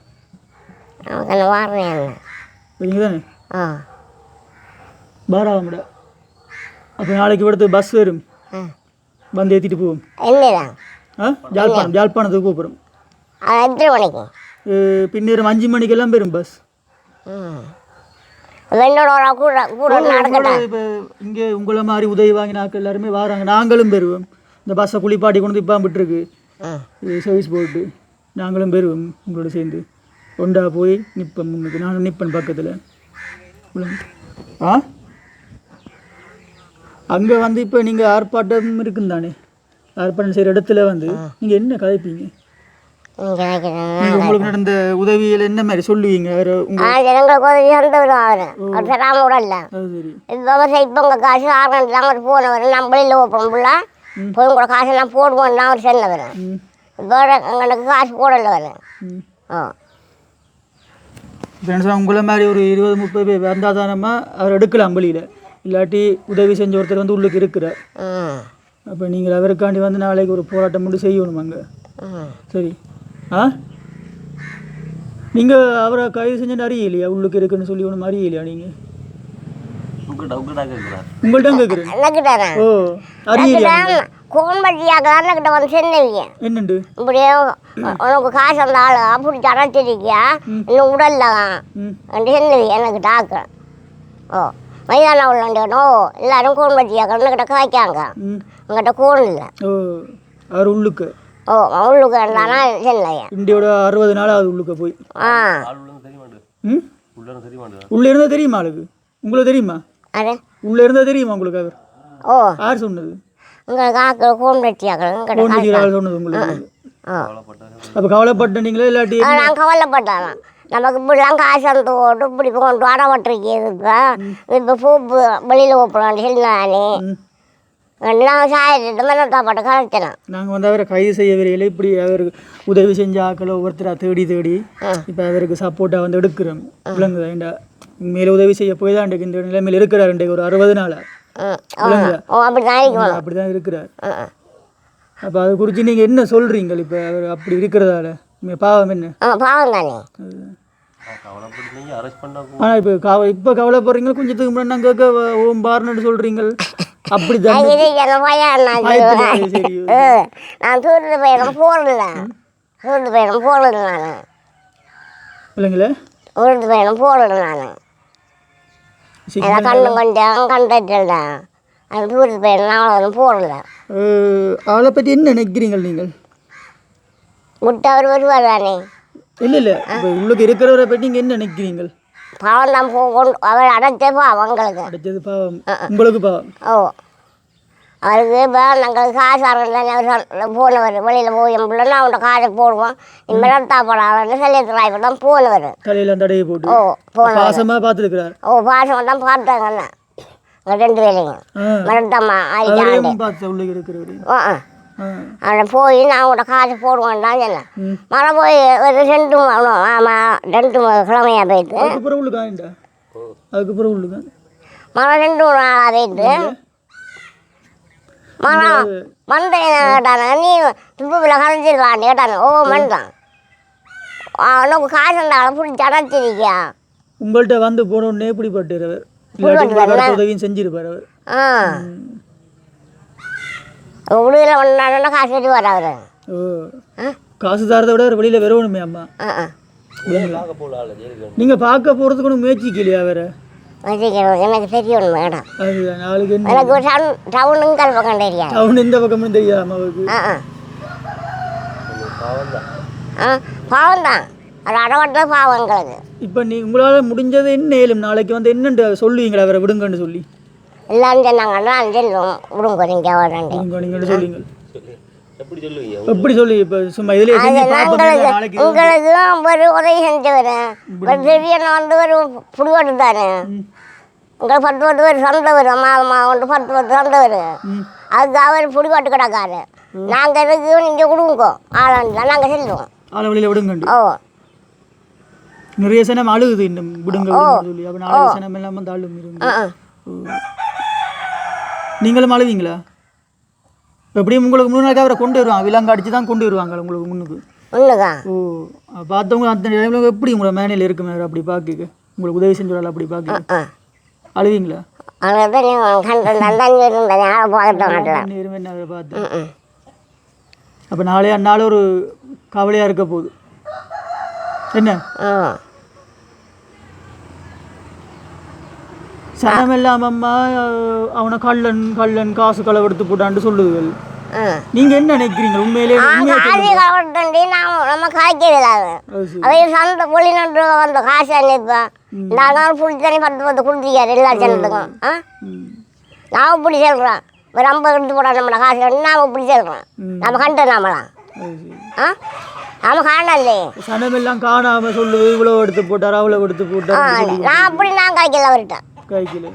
வாரேன் வரீங்க தானே பாராமடா அப்போ நாளைக்கு விடுத்து பஸ் வரும் வந்து ஏற்றிட்டு போவோம் ஜாழ்ப்பாணத்துக்கு போகிறோம் எத்தனை மணிக்கு பின்னேரம் 5 மணிக்கெல்லாம் பெறும் பஸ் இப்போ இங்கே உங்களை மாதிரி உதவி வாங்கினாக்கள் எல்லாருமே வராங்க நாங்களும் பெறுவோம் இந்த பஸ்ஸை குளிப்பாட்டி கொண்டு இப்போ விட்டுருக்கு சர்வீஸ் போட்டு நாங்களும் பெறுவோம் உங்களோட சேர்ந்து கொண்டா போய் நிற்பேன் முன்னுக்கு நானும் நிற்பேன் பக்கத்தில் அங்கே வந்து இப்போ நீங்கள் ஆர்ப்பாட்டம் இருக்குன்னு தானே ஆர்ப்பாட்டம் செய்கிற இடத்துல வந்து நீங்கள் என்ன கதைப்பீங்க உங்களுக்கு நடந்த உதவியில் என்ன மாதிரி சொல்லுவீங்க எங்களுக்கு உதவி இப்போ உங்கள் காசு ஆர்கன் போனவர் நம்மளில் ஓப்போம்ல போய் உங்களோட காசெல்லாம் போடுவோம் நான் அவர் சொன்னவர் இப்போ எங்களுக்கு காசு போடல வர ஃப்ரெண்ட்ஸ் உங்களை மாதிரி ஒரு 20-30 பேர் வந்தால் தானம்மா அவர் எடுக்கலாம் வெளியில், இல்லாட்டி உதவி செஞ்ச ஒருத்தர் வந்து உள்ளுக்கு இருக்கிறார். அப்போ நீங்கள் அவருக்காண்டி வந்து நாளைக்கு ஒரு போராட்டம் மட்டும் செய்யணும் அங்கே. சரி. நீங்கள் அவரை கைது செஞ்சுட்டு அறியலையா உள்ளுக்கு இருக்குன்னு சொல்லி ஒன்றும் அறியலையா நீங்கள்? உங்கள்கிட்ட கேட்குறேன். ஓ அறியலையா? கோம்பட்டியாக்கிட்ட வந்து சென்னவிங்க என்னண்டு இப்படியே உனக்கு காசு அந்த ஆள் அப்படி அடைச்சிருக்கியா இன்னும் உடல்லாம் சென்னவி எனக்கு டாக்கு. ஓ மைதான உள்ளோ எல்லாரும் கோம்பட்டியாக்க கிட்ட காய்க்காங்க, உங்கள்கிட்ட கோன் இல்லை. ஓ அவர் உள்ளுக்கு. ஓ உள்ளுக்கு இருந்தானா சென்னையா இந்தியோட 60 நாள் அது உள்ளுக்க போய். உள்ளே இருந்தால் தெரியுமா ஆளுக்கு? உங்களுக்கு தெரியுமா? அது உள்ளே இருந்தால் தெரியுமா உங்களுக்கு அவர்? ஓ யார் சொன்னது? உங்களுக்கு ஆக்கள் கோம்பட்டியாக்கள் சொன்னது உங்களுக்கு? அப்போ கவலைப்பட்ட நீங்களே இல்லாட்டி? நான் கவலைப்பட்டேன். நமக்கு இப்படிலாம் காசு வந்து போட்டு இப்படி கொண்டு வரப்பட்டிருக்கு. இப்போ பூப்பு வெளியில் போகலான்னு சொன்னானே நான் சாயத்து மெனத்தாப்பட்ட கலைச்சேன். நாங்கள் வந்து அவரை கைது செய்ய வரையில இப்படி அவருக்கு உதவி செஞ்ச ஆக்களை ஒவ்வொருத்தராக தேடி இப்போ அவருக்கு சப்போர்ட்டாக வந்து எடுக்கிறோம். விளங்குதா? ஏண்டா மேலே உதவி செய்ய போய் தான் இந்த நிலைமையில் இருக்கிறார். ஒரு 60 நாளாக அப்படிதான் இருக்கிறார். அப்போ அதை குறித்து நீங்கள் என்ன சொல்கிறீங்க? இப்போ அவர் அப்படி இருக்கிறதால பாவம் என்ன? பாவம் தானே. ஆனால் இப்போ கவலைப்படுறீங்க. கொஞ்சத்துக்கு முன்னாடி நாங்கள் கேட்க ஓம் பாருன்னு சொல்கிறீங்க. அப்படி தான் நான் தூரத்து பையனும் போடல, தூரத்து பையனும் போடல. நான் இல்லைங்களே தூரத்து பையனும் போடல. நான் கண்ணு கொஞ்சம் கண்டுட்டேன். அது தூரத்து பையன் நான் போடல. அவளை பற்றி என்ன நினைக்கிறீங்க நீங்கள்? முட்டை அவர் வருவார் தானே? இல்லை இல்லை, இப்போ உள்ளுக்கு இருக்கிறவரை பற்றி நீங்கள் என்ன நினைக்கிறீங்க? பாவம் தான் கொண்டு அவர் அடைச்ச பாவம் எங்களுக்கு. அடைச்சது பாவம் உங்களுக்கு பாவம். ஓ அவருக்கு இப்போ நாங்கள் காசு அறந்தானே போனவர் வெளியில் போய் என் பிள்ளைன்னா அவன்கிட்ட காசை போடுவோம். இனிமேல் தாப்படாது செல்லியத்தில் தான் போனவர் தலையில் தடையை போட்டு. ஓ போன பாசமாக பார்த்துருக்குறார். ஓ பாசமாக தான் பார்த்தாங்கண்ணா 2 வேலைங்க மிரட்டம்மா பார்த்து உள்ளுக்கு இருக்கிறவர். அவனை போய் நான் உங்கள்கிட்ட காசு போடுவான் தான் சொன்னேன். மழை போய் ஒரு 2 ஆமாம் 2 கிழமையாக போயிட்டு அதுக்கப்புறம் உள்ளுக்கா அதுக்கப்புறம் உள்ளுக்கா மழை 2 நாளாக போயிட்டு மரம் மந்தை கேட்டானே நீ துப்புவில் கலைஞ்சிருவான்னு கேட்டானே. ஓ மந்தான் உனக்கு காசு இருந்தாலும் பிடிச்சி அடைச்சிருக்கியா? உங்கள்கிட்ட வந்து போனோடனே பிடிப்பட்டுறவர் உதவியும் செஞ்சிருப்பார் அவர். உடுதில் ஒன்றா காசு கட்டி வர அவர். ஓ காசு தரதை விட வெளியில் வரணுமே அம்மா. நீங்கள் பார்க்க போகிறதுக்கு ஒன்றும் முயற்சிக்கலையா வேற? எனக்கு தெரியணும் மேடம். அதுதான் நாளைக்கு எனக்கு டவுனுங்கள் பக்கம் தெரியாது. டவுன் எந்த பக்கமும் தெரியாது அம்மாவுக்கு. பாவம் தான் அது அடவட்ட பாவம் எங்களுக்கு. இப்போ உங்களால் முடிஞ்சது என்ன ஏலும் நாளைக்கு வந்து என்னென்று சொல்லுவீங்களா அவரை விடுங்கன்னு சொல்லி? எல்லாரும் சொன்னாங்கன்னா செல்வம் விடுங்க நீங்கள் வரேன் நீங்கள் சொல்லுவீங்க. எப்படி சொல்லி இப்போ சும்மா இதிலே உங்களுக்கு ஒரு உதவி செஞ்சவர் ஒரு திடீர்னு வந்து ஒரு புடிவாட்டு தானே. உங்களுக்கு 10 பேர் சண்டை வரும் மாதமா வந்து 10 பேர் சண்டை வரும். அதுக்கு அவர் புடிவாட்டு கிடக்காரு. நாங்கள் இருக்கு நீங்கள் கொடுங்க ஆளாண்டா நாங்கள் செல்லுவோம். ஆளை வழியில் விடுங்க. ஓ நிறைய சனம் அழுகுது இன்னும் விடுங்க சொல்லி. அப்போ நாளைய சனம் எல்லாம் வந்து அழுகு. நீங்களும் அழுவீங்களா? எப்படியும் உங்களுக்கு முன்னாடி அவரை கொண்டு வருவாங்க, விலங்கு அடிச்சு தான் கொண்டு வருவாங்க உங்களுக்கு முன்னுக்கு. ஓ பார்த்தவங்க அந்த டைமில் எப்படி உங்களை மேனையில் இருக்குமே அப்படி பார்க்க உங்களுக்கு உதவி செஞ்சு அப்படி பார்க்க அழுவீங்களா? பார்த்து அப்போ நாளே அந்நாள் ஒரு கவலையாக இருக்க போகுது என்ன? சனம் இல்லாமம்மா அவனை கள்ளன் கள்ளன் காசு களவெடுத்து போட்டான்னு சொல்லுதுகள். நீங்க என்ன நினைக்கிறீங்க? உண்மையிலே நம்ம காய்க்கிறது சந்தை வெளிநாட்டு வந்த காசு அனுப்பேன். நாங்கள் புளிச்சு தண்ணி 10 கொடுத்துருக்காரு எல்லா ஜனத்துக்கும். நான் இப்படி சொல்கிறேன் ஒரு 50 எடுத்து போட நம்மள காசு நாம் இப்படி சொல்கிறோம். நம்ம கண்டோம் நாமலாம் நாம காணலே. சனம் எல்லாம் காணாம சொல்லுது இவ்வளோ எடுத்து போட்டார் அவ்வளோ எடுத்து போட்டார். நான் அப்படி நான் காய்க்கல அவர்கிட்ட காய்க்கல.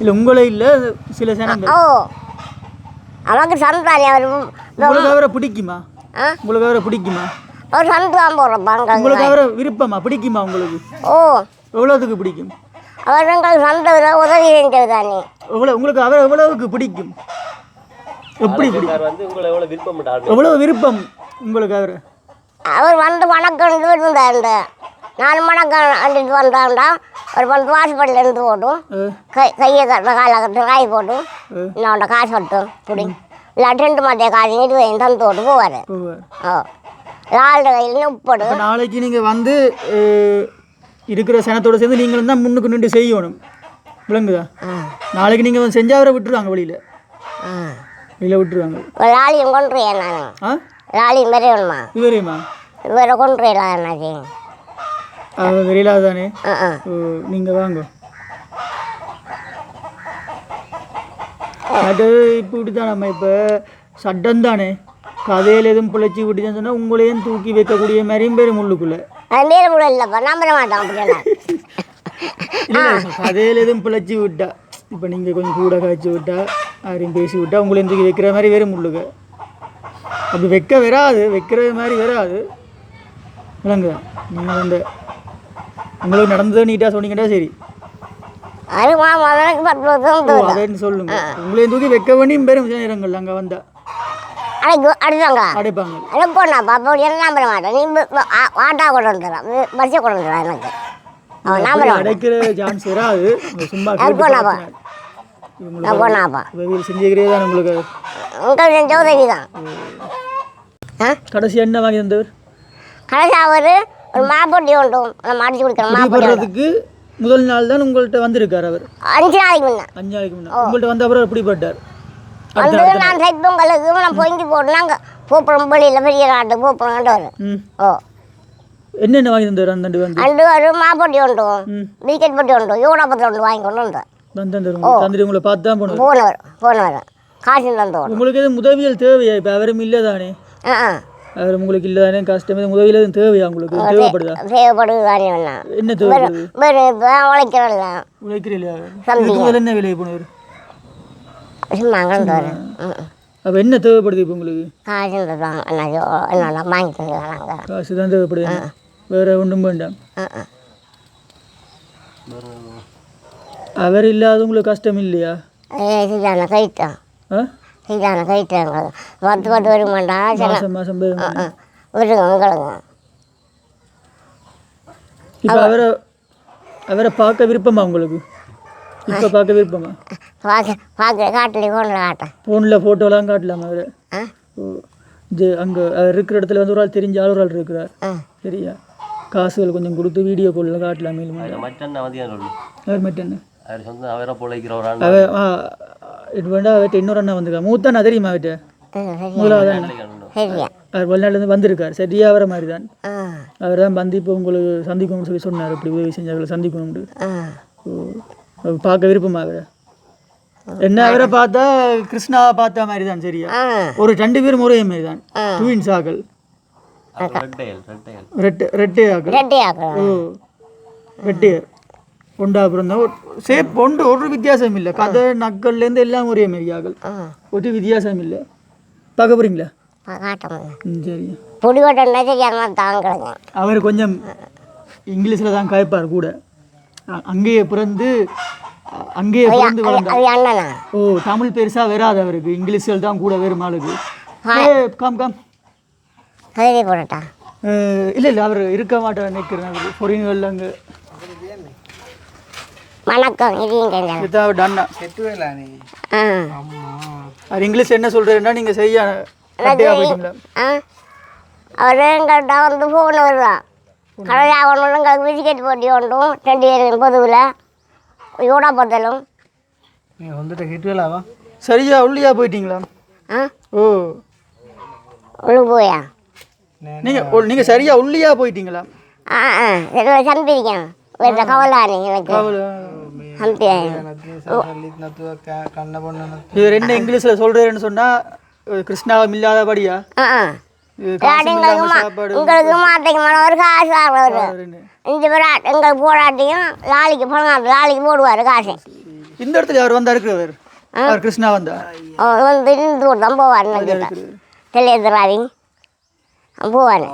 இல்லை உங்களே இல்லை சில சனங்கள். ஓ அவனுக்கு சந்தானி அவர் உங்களுக்கு அவரை பிடிக்குமா? உங்களுக்கு அவரை பிடிக்குமா? அவர் சந்து தான் போடுறப்பாங்க. உங்களுக்கு அவரை விருப்பமா பிடிக்குமா உங்களுக்கு? ஓ, எவ்வளோத்துக்கு பிடிக்கும்? அவர் எங்களுக்கு சந்தையில் உதவி செஞ்சது தானே. உங்களுக்கு அவரை எவ்வளவுக்கு பிடிக்கும்? எப்படி பிடிக்கும்? எவ்வளோ விருப்பம் உங்களுக்கு அவர்? அவர் வந்து வணக்கம் இருந்தாருண்ட 4 மணக்கம் அண்டிட்டு வந்தாண்டா. அவர் வந்து வாசப்படியில் இருந்து போட்டும் கையை கட்டுற காலை கட்டுற காய் போட்டும் இன்னொண்ட காசு கட்டும் பிடி இல்லாட்டி 2 மாதம் காசு 20 தந்து போட்டு போவார். ஓ, 4 கையில் உப்படு. நாளைக்கு நீங்கள் வந்து இருக்கிற சனத்தோடு சேர்ந்து நீங்களும் தான் முன்னுக்கு நின்று செய்யணும், விளங்குதா? நாளைக்கு நீங்கள் வந்து செஞ்சால் அவரை விட்டுருவாங்க, வெளியில் விட்டுருவாங்க. லாலியும் கொண்டுறேன் நான். லாலியும் விரையணுமா? விரையுமா? இவரை கொண்டுறேன் என்னாச்சு விரையிலாத தானே. நீங்கள் வாங்க. அது இப்படி தான் நம்ம இப்போ சட்டம் தானே. கதையில் எதுவும் பிழைச்சி விட்டுச்சுன்னு சொன்னால் உங்களையும் தூக்கி வைக்கக்கூடிய மாதிரியும் பேர் முள்ளுக்குள்ளே. அது மேலே கூட இல்லைப்பா, நம்ப மாட்டோம் அப்படியெல்லாம். இல்லை, கதையில் எதுவும் பிழைச்சி விட்டா, இப்போ நீங்கள் கொஞ்சம் கூட காய்ச்சி விட்டா யாரையும் பேசி விட்டா உங்களையும் தூக்கி வைக்கிற மாதிரி வேறு முள்ளுக்கு அப்படி வைக்க வராது, வைக்கிற மாதிரி வராது, விளங்குதா? நீங்கள் அந்த உங்களுக்கு நடந்ததை நீட்டாக சொன்னீங்கன்னா சரி. அதேன்னு சொல்லுங்க. உங்களையும் தூக்கி வைக்க வேண்டியும் பேரும் சில நேரங்கள் அங்கே வந்தா அடிப்பாங்க. அடைப்பாங்க. அனுப்போண்ணாப்பா அப்போ என்ன நம்ப மாட்டேன். நீ ஆட்டா கொண்டு வந்துடுறான், பஸ்ஸை கொண்டு வந்துடுறான். எனக்கு அவன் நம்ப அடைக்கிற சான்ஸ் வராது. சும்மா போனாப்பா செஞ்சுக்கிறே தான் உங்களுக்கு செஞ்ச உதவி தான். கடைசி என்ன வாங்கி தந்தவர்? கடைசி அவர் ஒரு மாப்பொட்டி ஒன்றும் நம்ம அடிச்சு கொடுக்குறோம். மாப்பொட்டுறதுக்கு முதல் நாள் தான் உங்கள்கிட்ட வந்திருக்கார் அவர். 5 நாளைக்கு முன்னே. 5 நாளைக்கு முன்னே உங்கள்கிட்ட வந்த அப்புறம் எப்படிப்பட்டார்? வந்து நான் தைப்பொங்கலுக்கு நான் பொங்கி போட்டு நாங்கள் பூப்பழம் வெளியில் பெரிய நாட்டுக்கு பூப்பழம்ன்றவர். ஓ, என்னென்ன வாங்கி தந்தார்? அந்த வந்து ஒரு மாப்பொட்டி ஒன்றும் பிஸ்கெட் பொட்டி ஒன்றும் யூடாப்பத்தில் ஒன்று வாங்கி கொண்டு வந்தார். தந்துட்டு உங்களை பார்த்து தான் போனவர் காசு தந்தோம். உங்களுக்கு எதுவும் உதவிகள் தேவையா? இப்போ அவரும் இல்லை தானே, அவர் உங்களுக்கு இல்லை தானே, கஷ்டம் எதுவும் உதவியில் எதுவும் தேவையா? உங்களுக்கு தேவைப்படுதா? தேவைப்படுது தானே. என்ன தேவைப்படுது? உழைக்கிறல்ல. உழைக்கிறீங்களா? என்ன விலையை போனவர்? அப்போ என்ன தேவைப்படுது இப்போ உங்களுக்கு? காசு என்னென்ன வாங்கி தந்துடுறாங்க. காசு தான் தேவைப்படுது, வேறு ஒன்றும் வேண்டாம். அவர் இல்லாத உங்களுக்கு கஷ்டம் இல்லையா? சரியான கைட்டான். சரியான கைட்டாங்க. மற்ற வருமாண்டா மாதம் மாதம் வருங்க உங்களுக்கு. இப்போ அவரை பார்க்க விருப்பமா உங்களுக்கு? இப்போ பார்க்க விருப்பமா? பார்க்க காட்டல, ஃபோனில் காட்டேன். ஃபோனில் ஃபோட்டோலாம் காட்டலாமா அவரை? அங்கே அவர் இருக்கிற இடத்துல வந்து ஒரு ஆள் தெரிஞ்ச ஆள் ஒரு ஆள் இருக்கிறார், சரியா? காசுகள் கொஞ்சம் கொடுத்து வீடியோ காலில் காட்டலாம். மேலும் அவர் மட்டும் இது வேண்டா அவர்கிட்ட இன்னொரு அண்ணா வந்திருக்கார். மூத்தாண்ணா தெரியுமா அவர்கிட்ட? முதலாவது அவர் வெளிநாட்டிலேருந்து வந்திருக்கார், சரியா? அவரை மாதிரி தான். அவர் தான் வந்து இப்போ உங்களுக்கு சந்திக்கணும்னு சொல்லி சொன்னார். இப்படி உதவி செஞ்சாங்களை சந்திக்கணும்னு. பார்க்க விருப்பமா அவரை? என்ன அவரை பார்த்தா கிருஷ்ணாவை பார்த்த மாதிரி தான், சரியா? ஒரு 2 பேரும் ஒரே மாதிரி தான், ட்வின்ஸ் ஆக்கள். ரெட்டே ஆக்கள். ஓ, ரெட்டையர் ஒண்டா பிறந்த சேப் ஒன்று, ஒரு வித்தியாசம் இல்லை. கதை நக்கள்லேருந்து எல்லாம் ஒரே மாதிரி ஆக்கள், ஒரு வித்தியாசம் இல்லை. பார்க்க போகிறீங்களா? சரி. அவர் கொஞ்சம் இங்கிலீஷில் தான் காய்ப்பார் கூட. அங்கேயே பிறந்து வளர்ந்தார். ஓ, தமிழ் பெருசாக வராது அவருக்கு, இங்கிலீஷில் தான் கூட வேறு மாளுக்கு. Come come போடட்டா? இல்லை இல்லை, அவர் இருக்க மாட்டார் நினைக்கிறேன். பொறிங்கள் அங்கே. வணக்கம். அவர் இங்கிலீஷ் என்ன சொல்கிறேன்னா நீங்கள் செய்ய அவர் எங்கள்கிட்ட வந்து ஃபோன் வருவான். கடையாகணும் எங்களுக்கு பிஸ்கெட் போட்டி ஒன்றும் 2 பேரும் பொதுவில் யூடாப்பத்தலும். நீங்கள் வந்துட்டு கிட்டுவலாவா? சரியா உள்ளியா போயிட்டீங்களா? ஓ, உள்ளு போயா? நீங்கள் சரியா உள்ளியா போயிட்டீங்களா? சம்பிரிக்கேன் வீட்டில் கவலானி எனக்கு இவர் என்ன இங்கிலீஷில் சொல்கிறேன்னு சொன்னால் கிருஷ்ணாவும் இல்லாதபடியா? உங்களுக்கு மாட்டைக்கு ஒரு காசு வரும். எங்களுக்கு போராட்டியும் லாலிக்கு பணம் லாலிக்கு போடுவார் காசு. இந்த இடத்துல அவர் வந்தா இருக்கிறவர் கிருஷ்ணா வந்தா வந்து தான் போவார். தெளியதுராவி போவானே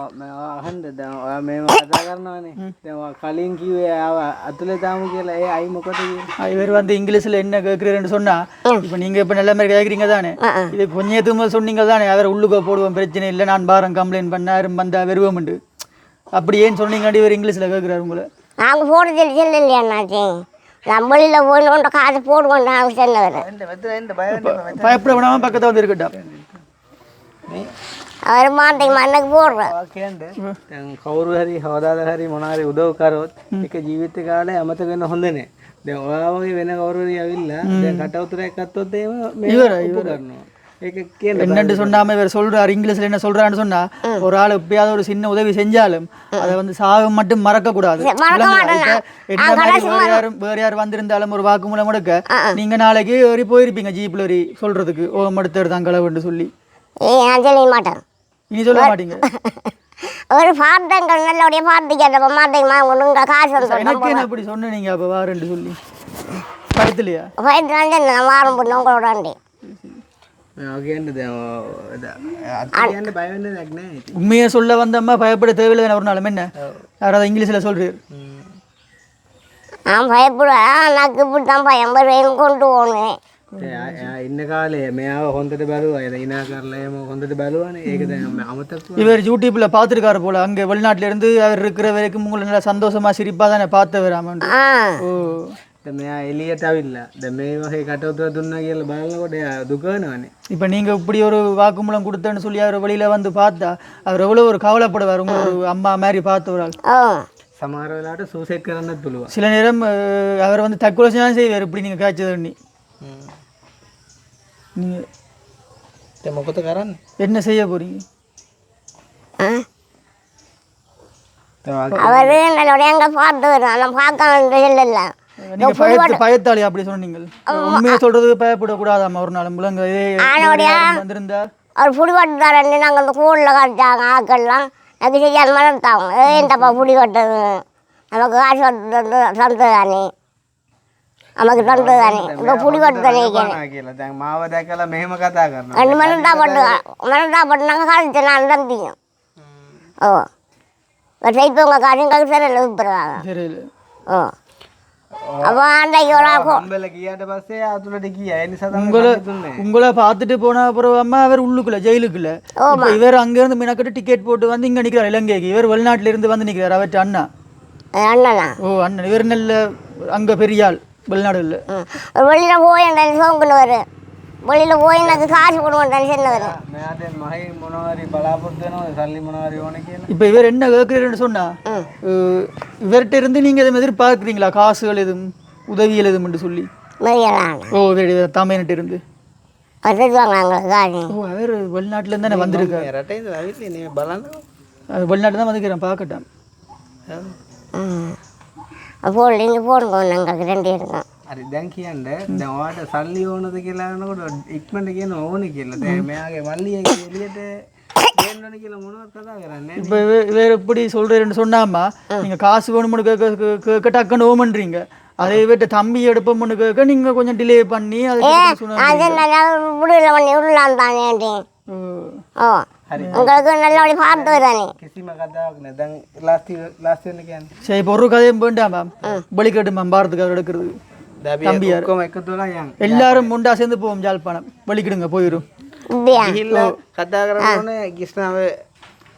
අහන්න දැන් මේව කතා කරනවානේ දැන් කලින් කිව්වේ ආව අතුලේ තාමු කියලා අයි මොකද කියන්නේ இவர் வந்து இங்கிலீஷில் என்ன கேட்குறேன்னு சொன்னா இப்போ நீங்கள் இப்போ நல்ல மாதிரி கேட்குறீங்க தானே இது கொஞ்சம் சொன்னீங்க தானே அவர் உள்ளுக்க போடுவோம் பிரச்சனை இல்லை நான் பாரம் கம்ப்ளைண்ட் பண்ண யாரும் வந்தா வருவோம்ண்டு அப்படி ஏன்னு சொன்னீங்கன்னாடி இவர் இங்கிலீஷில் கேட்குறாரு உங்களை நாங்கள் போட சொல்லி அண்ணாச்சி நம்மளில் போயிட்டு காசு போடுவோம் நாங்கள் சொன்னவர் பயப்பட வேணாமல் பக்கத்தில் வந்து இருக்கட்டும் அவர் மாட்டைக்கு மண்ணுக்கு போடுறோம் කියන්නේ දැන් කවුරු හරි හවදාද හරි මොනාරි උදව් කරොත් ඒක ජීවිත කාලේ අමතක වෙන්න හොඳ නෑ දැන් ඔයා වගේ වෙන කවුරු හරි ඇවිල්ලා දැන් කටවතුරක් ගත්තොත් එහෙම මේ ඔප්පු කරනවා ඒක කියන්නේ என்னென்று சொன்னாமல் இவர் சொல்கிறார் இங்கிலீஷில் என்ன சொல்கிறான்னு சொன்னால் ஒரு ஆள் எப்பயாவது ஒரு சின்ன உதவி செஞ்சாலும் அதை வந்து சாகம் மட்டும் மறக்கக்கூடாது வேறு யார் வந்திருந்தாலும் ஒரு வாக்குமூலம் எடுக்க நீங்கள் நாளைக்கு ஏறி போயிருப்பீங்க ஜீப்பில் ஏறி சொல்கிறதுக்கு ஓம் எடுத்து தான் களவுன்னு சொல்லி நான் சொல்ல மாட்டேன் இனி சொல்ல மாட்டீங்க ஒரு பார்த்தங்கள் நல்லபடியாக பார்த்து கேட்டப்போ மாட்டேங்கம்மா உங்க காசு எனக்கு என்ன அப்படி சொன்ன நீங்கள் அப்போ வாரேன்னு சொல்லி பயத்துலையா பயத்துலாண்டு நான் வாரம் போட்டு உங்களோடாண்டி කියන්නේ දැන් අත කියන්න බය වෙන්න දෙයක් නෑ ඉතින් உண்மையை சொல்ல வந்தம்மா பயப்பட தேவையில்லை ஒரு நாளும் என்ன யாராவது இங்கிலீஷில் சொல்கிறீர் நான் பயப்படுவேன் எனக்கு இப்படி தான் பயம் வருவேன் கொண்டு போகணும் ඉන්න කාලේ මෙයාව හොඳට බැලුවා ඉනා කරලා එහෙම හොඳට බැලුවානේ ඒක දැන් අමතක இவர் யூடியூப்பில் பார்த்துருக்காரு போல அங்கே வெளிநாட்டிலேருந்து அவர் இருக்கிற வரைக்கும் உங்களை நல்லா சந்தோஷமாக சிரிப்பாக தானே பார்த்தவர் ஆமாம் ஆ ஓ දැන් මෙයා එළියට අවිල්ලා දැන් මේ වගේ කටවතුර දුන්නා කියලා බලනකොට එයා දුක වෙනවනේ இப்போ நீங்கள் இப்படி ஒரு வாக்குமூலம் கொடுத்தேன்னு சொல்லி அவர் வெளியில் வந்து பார்த்தா அவர் எவ்வளோ ஒரு கவலைப்படுவார் உங்களை ஒரு அம்மா மாதிரி பார்த்த ஒரு ஆள் ஓ සමහර වෙලාවට සූසයිඩ් කරන්නත් පුළුවන් சில நேரம் அவர் வந்து தற்கொலை செய்யலாம் செய்வார் இப்படி நீங்கள் காய்ச்சது நீங்கள் දැන් මොකද කරන්නේ என்ன செய்ய போகிறீங்க அவர் நல்லபடியாக எங்கே பார்த்து வரும் நான் பார்க்க இல்லை நீங்கள் பயத்தாளி அப்படி சொன்னீங்க உண்மையை சொல்றது பயப்படக்கூடாதாம்மா ஒரு நாள் முழங்க வந்திருந்தா அவர் புடி கட்டுதாரன்னு நாங்கள் அந்த கூழில் கட்டாங்க ஆக்கள்லாம் எனக்கு செய்யாத மாதிரி தாங்க ஏன்டப்பா புடி கட்டது நமக்கு காசு தந்ததானே நமக்கு தந்ததானே இப்போ புடி கட்டுதானே කියලා දැන් මාව දැකලා මෙහෙම කතා කරනවා ரெண்டு மனதா பட்டு நாங்கள் காசு நான் தந்தீங்க ஓ இப்போ உங்கள் காசுங்களுக்கு சரியில்லை விற்பறாங்க சரி ஓ அப்போ அன்றைக்கு අම්බල ගියාට පස්සේ අතුලට ගියා ඒ නිසා තමයි දුන්නේ உங்களை பார்த்துட்டு போன அப்புறம் அம்மா அவர் உள்ளுக்குள்ள ஜெயிலுக்குள்ள இப்போ இவர் அங்கேருந்து மினக்கிட்ட டிக்கெட் போட்டு வந்து இங்கே நிற்கிறார் இலங்கைக்கு இவர் வெளிநாட்டில இருந்து வந்து நிற்கிறார் அவர்கிட்ட அண்ணா அண்ணனா ஓ அண்ணன் இவர் நல்ல அங்கே பெரிய ஆள் வெளிநாடு இல்லை வெளியில் போய் என் சோங்குன்னு வரும் வெளியில் போய் எனக்கு காசு கொடுவோம் சின்னவர் මෙයාට මහයි මොනවාරි බලාපොරොත්තු වෙනවද සල්ලි මොනවාරි ඕනේ කියලා இப்போ இவர் என்ன கேட்குறேன்னு சொன்னா இவர்கிட்ட இருந்து நீங்கள் எதுவும் எதிர்பார்க்குறீங்களா காசுகள் எதுவும் உதவிகள் எதுவும் என்று சொல்லி மெரியலாம் ஓ தமிழ்நாட்டு இருந்து வசதிவாங்க எங்களுக்கு காசு ஓ அவர் வெளிநாட்டிலேருந்து தானே வந்திருக்காரு රටේ ඉඳලා ඇවිල්ලා නේ බලන්න வெளிநாட்டு தான் வந்துக்கிறேன் பார்க்கட்டேன் அப்போ நீங்கள் போடுங்க நாங்கள் ரெண்டு இருக்கோம் හරි දැන් කියන්න දැන් ඔයාට සල්ලි ඕනද කියලා අහනකොට ඉක්මනට කියන ඕනේ කියලා දැන් මෙයාගේ මල්ලිය එළියට ගේන්න ඕනේ කියලා මොනවද කතා කරන්නේ இப்போ இவர் எப்படி சொல்கிறேன்னு சொன்னாமா நீங்கள் காசு வேணும்னு கேட்க டக்குன்னு ஓமன்றீங்க அதை விட்டு தம்பி எடுப்போம்னு கேட்க நீங்கள் கொஞ்சம் டிலே பண்ணி முடியல பண்ணி விடலாம் தானே ஓ உங்களுக்கு நல்லபடி பார்த்து தானே කිසිම කතාවක් නෑ දැන් ලාස්ට් වෙන කියන්නේ சரி இப்போ ஒரு கதையும் வேண்டாம் மேம் பலிக்கட்டு மேம் பாரத்துக்கு அவர் எடுக்கிறது தம்பியார் ඔක්කොම එකතු වෙලා යන් எல்லாரும் முண்டா சேர்ந்து போவோம் ஜாழ்ப்பாணம் வலிக்கிடுங்க போயிடும் இப்படியா ගිහිල්ලා කතා කරනෝනේ කිස්නාව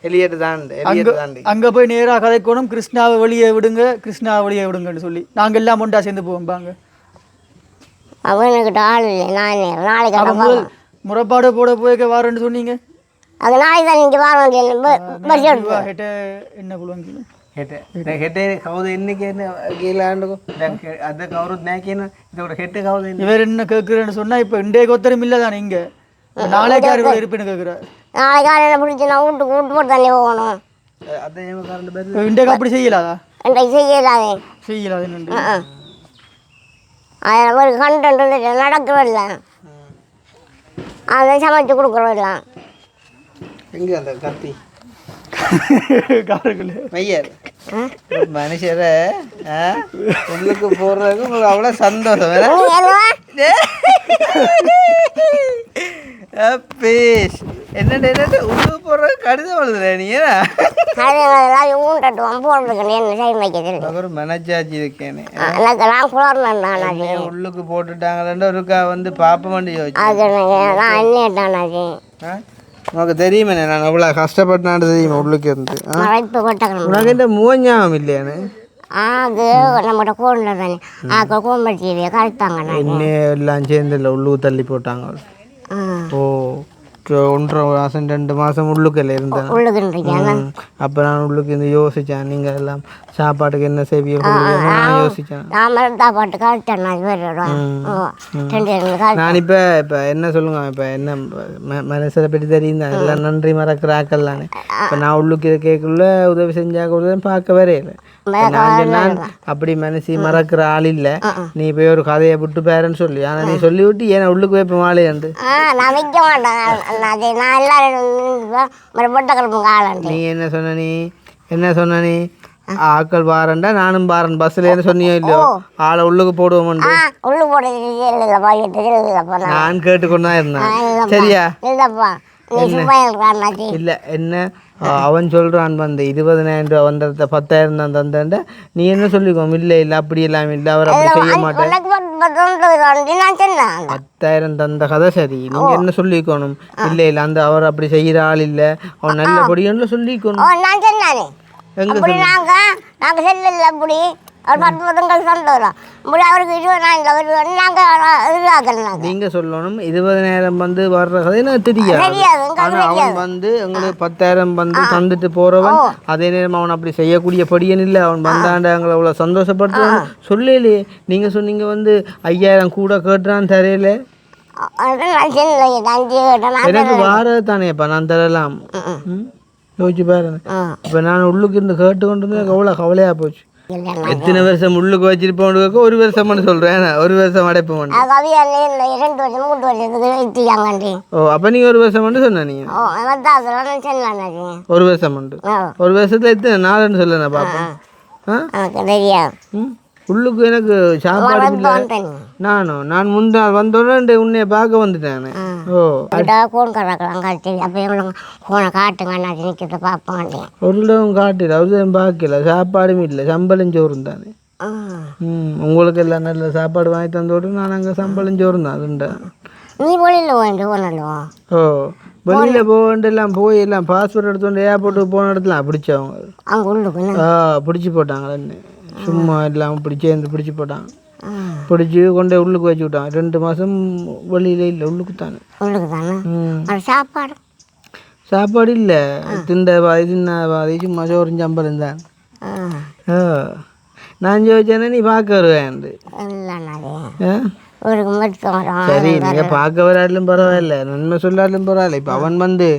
එළියට දාන්න එළියට දාන්න அங்கே போய் நேராக கதைக்கணும் கிருஷ்ணாவை வெளியே விடுங்க கிருஷ்ணாவை வெளியே விடுங்கன்னு சொல்லி நாங்கள் எல்லாம் முண்டா சேர்ந்து போவோம் பாங்க அவனுக்கிட்ட ஆள் இல்லை நான் நாளைக்கு அப்போ முதல் முறைப்பாடு போட போய்க்க வாரேன்னு சொன்னீங்க அது நாளைக்கு தான் நீங்கள் வர வேண்டிய என்ன புழுவாங்க හෙට දැන් හෙට කවුද එන්නේ කියලා අහන්නකො දැන් අද කවුරුත් නැහැ කියන එතකොට හෙට කවුද එන්නේ இவர் என்ன கேட்குறேன்னு சொன்னால் இப்போ இன்றைய கொத்தரும் இல்லை தானே இங்கே நாளைக்கு யார் கூட இருப்பேன்னு கேட்குறாரு நாளைக்கு காலையில் பிடிச்சி நான் வீட்டு போட்டு தண்ணி போகணும் අද එහෙම කරන්න බැරිද இன்றைக்கு அப்படி செய்யலாதா இன்றைக்கு செய்யலாதே செய்யலாது நன்றி அதில் ஒரு கண்டென்ட் நடக்கிறதில்ல அதை சமைச்சு கொடுக்குறதில்ல எங்கே அந்த கத்தி காருக்குள்ள மையர் மனுஷர உள்ளுக்கு போடுறதுக்கு உங்களுக்கு அவ்வளோ சந்தோஷம் வேற என்னட்டு உள்ளு போடுற கடிதம் எழுதுற நீ ஏன்னா கழுதைலாம் ஊண்டட்டும் போடுறதுக்கு என்ன செய்ய வைக்கிறது ஒரு மனச்சாட்சி இருக்கேனே எனக்கு நான் குளர்னேன் அது உள்ளுக்கு போட்டுட்டாங்களேன்னு ஒருக்கா வந்து பாப்ப வண்டி யோசிச்சு அது நான் அண்ணிட்டான் அது உனக்கு தெரியுமே நான் அவ்வளோ கஷ்டப்பட்டான்னு தெரியுமா உள்ளுக்கு இருந்து மறைப்பு கொட்டக்கணும் உனக்கு இந்த மூஞ்சாம் இல்லையானு அது நம்மகிட்ட கோடில் தானே கோம்படிச்சியே கழித்தாங்க என்ன எல்லாம் சேர்ந்து இல்லை உள்ளுக்கு தள்ளி போட்டாங்க ஓ 1.5 மாதம் 2 மாதம் உள்ளுக்கல்ல இருந்தேன் உள்ளுக்குன்றீங்க அப்போ நான் உள்ளுக்கு இருந்து யோசித்தேன் நீங்கள் எல்லாம் சாப்பாட்டுக்கு என்ன செய்வீங்க நான் யோசித்தேன் நான் மருந்தா பாட்டு கழித்தேன் நான் இப்போ என்ன சொல்லுங்க இப்போ என்ன மனசில் பற்றி தெரியும் தான் எல்லாம் நன்றி மறக்கிறாக்கள் தானே இப்போ நான் உள்ளுக்கு கேட்கல உதவி செஞ்சா கூட பார்க்க வரையில நான் சொன்னான் அப்படி மனசு மறக்கிற ஆள் இல்லை நீ போய் ஒரு கதையை விட்டு பேரன்னு சொல்லி ஆனால் நீ சொல்லி விட்டு ஏன்னா உள்ளுக்கு வைப்ப மாலையாண்டு நான் வைக்க மாட்டேன் நான் எல்லாரும் நீ என்ன சொன்ன நீ ஆக்கள் பாரண்டா நானும் பாரன் பஸ்ல சொன்னியோ இல்லையோ ஆளை உள்ளுக்கு போடுவோம் உள்ளு போட நான் கேட்டுக்கொண்டுதான் இருந்தேன் சரியா இல்லை என்ன அவன் சொல்கிறான் வந்து 20,000 ரூபா வந்தத 10,000 தான் தந்தேன்டா நீ என்ன சொல்லிக்கோ இல்லை அப்படி எல்லாம் இல்லை அவர் அப்படி செய்ய மாட்டேன் 10,000 தந்த கதை சரி நீங்கள் என்ன சொல்லிக்கணும் இல்லை அந்த அவர் அப்படி செய்கிற ஆள் இல்லை அவன் நல்லபடியான சொல்லிக்கணும் எங்கே நாங்கள் செல்ல அப்படி அவர் 10 சந்தோஷம் அவருக்கு 20,000 நாங்கள் நீங்கள் சொல்லணும் 20,000 வந்து வர்ற கதை எனக்கு தெரியாது ஆனால் அவன் வந்து எங்களுக்கு 10,000 வந்து தந்துட்டு போகிறவன் அதே நேரம் அவன் அப்படி செய்யக்கூடிய படியன் இல்லை அவன் வந்தாண்ட எங்களை அவ்வளோ சந்தோஷப்படுத்துவான் சொல்லலையே நீங்கள் சொன்னீங்க வந்து 5,000 கூட கேட்டுறான்னு தரையில எனக்கு வாரது தானேப்பா நான் தரலாம் யோசிச்சு பாருங்க இப்போ நான் உள்ளுக்கு இருந்து கேட்டுக்கொண்டு வந்து எனக்கு அவ்வளோ கவலையாக போச்சு எத்தனை வருஷம் உள்ளுக்கு வச்சிருப்போம் 1 வருஷம்னு சொல்கிறேன் 1 வருஷம் அடைப்போம் ஓ அப்போ நீங்கள் 1 வருஷம் மட்டும் சொன்ன நீங்கள் 1 வருஷம் மட்டும் 1 வருஷத்தில் எத்தனை நாளுன்னு சொல்லுண்ணா பார்ப்போம் உள்ளுக்கு எனக்கு சாப்பாடு இல்லை நான் முந்தாள் வந்தோடனே உன்னைய பார்க்க வந்துட்டேன் ஃபோன் கறக்கலாம் அப்போ ஃபோனை காட்டுங்க நிற்கிறத பார்ப்போம் ஒரு இடமும் காட்டில அவரும் பார்க்கல சாப்பாடும் இல்லை சம்பளம் சோறும் தானே உங்களுக்கு எல்லாம் நல்ல சாப்பாடு வாங்கி தந்தோடு நான் அங்கே சம்பளம் சோறும் தான் அதுண்டா நீ வெளியில் போனல்லுவா ஓ வெளியில் போக வேண்டியெல்லாம் போய் எல்லாம் பாஸ்போர்ட் எடுத்துட்டு ஏர்போர்ட்டுக்கு போன இடத்துல பிடிச்சவங்க அங்கே உள்ளுக்கு பிடிச்சி போட்டாங்களே சும்மா இல்லாமல் பிடிச்சி போட்டாங்க பிடிச்சி கொண்டு உள்ளுக்கு வச்சு விட்டாங்க 2 மாதம் வெளியில் இல்லை உள்ளுக்கு தானே சாப்பாடு இல்லை திண்ட பாதி சும்மா சோறு சம்பளம் தான் நான் ஜோதிச்சேன்னா நீ பார்க்க வருவேன் சரி நீங்கள் பார்க்க வராட்டிலும் பரவாயில்ல நன்மை சொல்லாட்டிலும் பரவாயில்ல இப்போ அவன் வந்து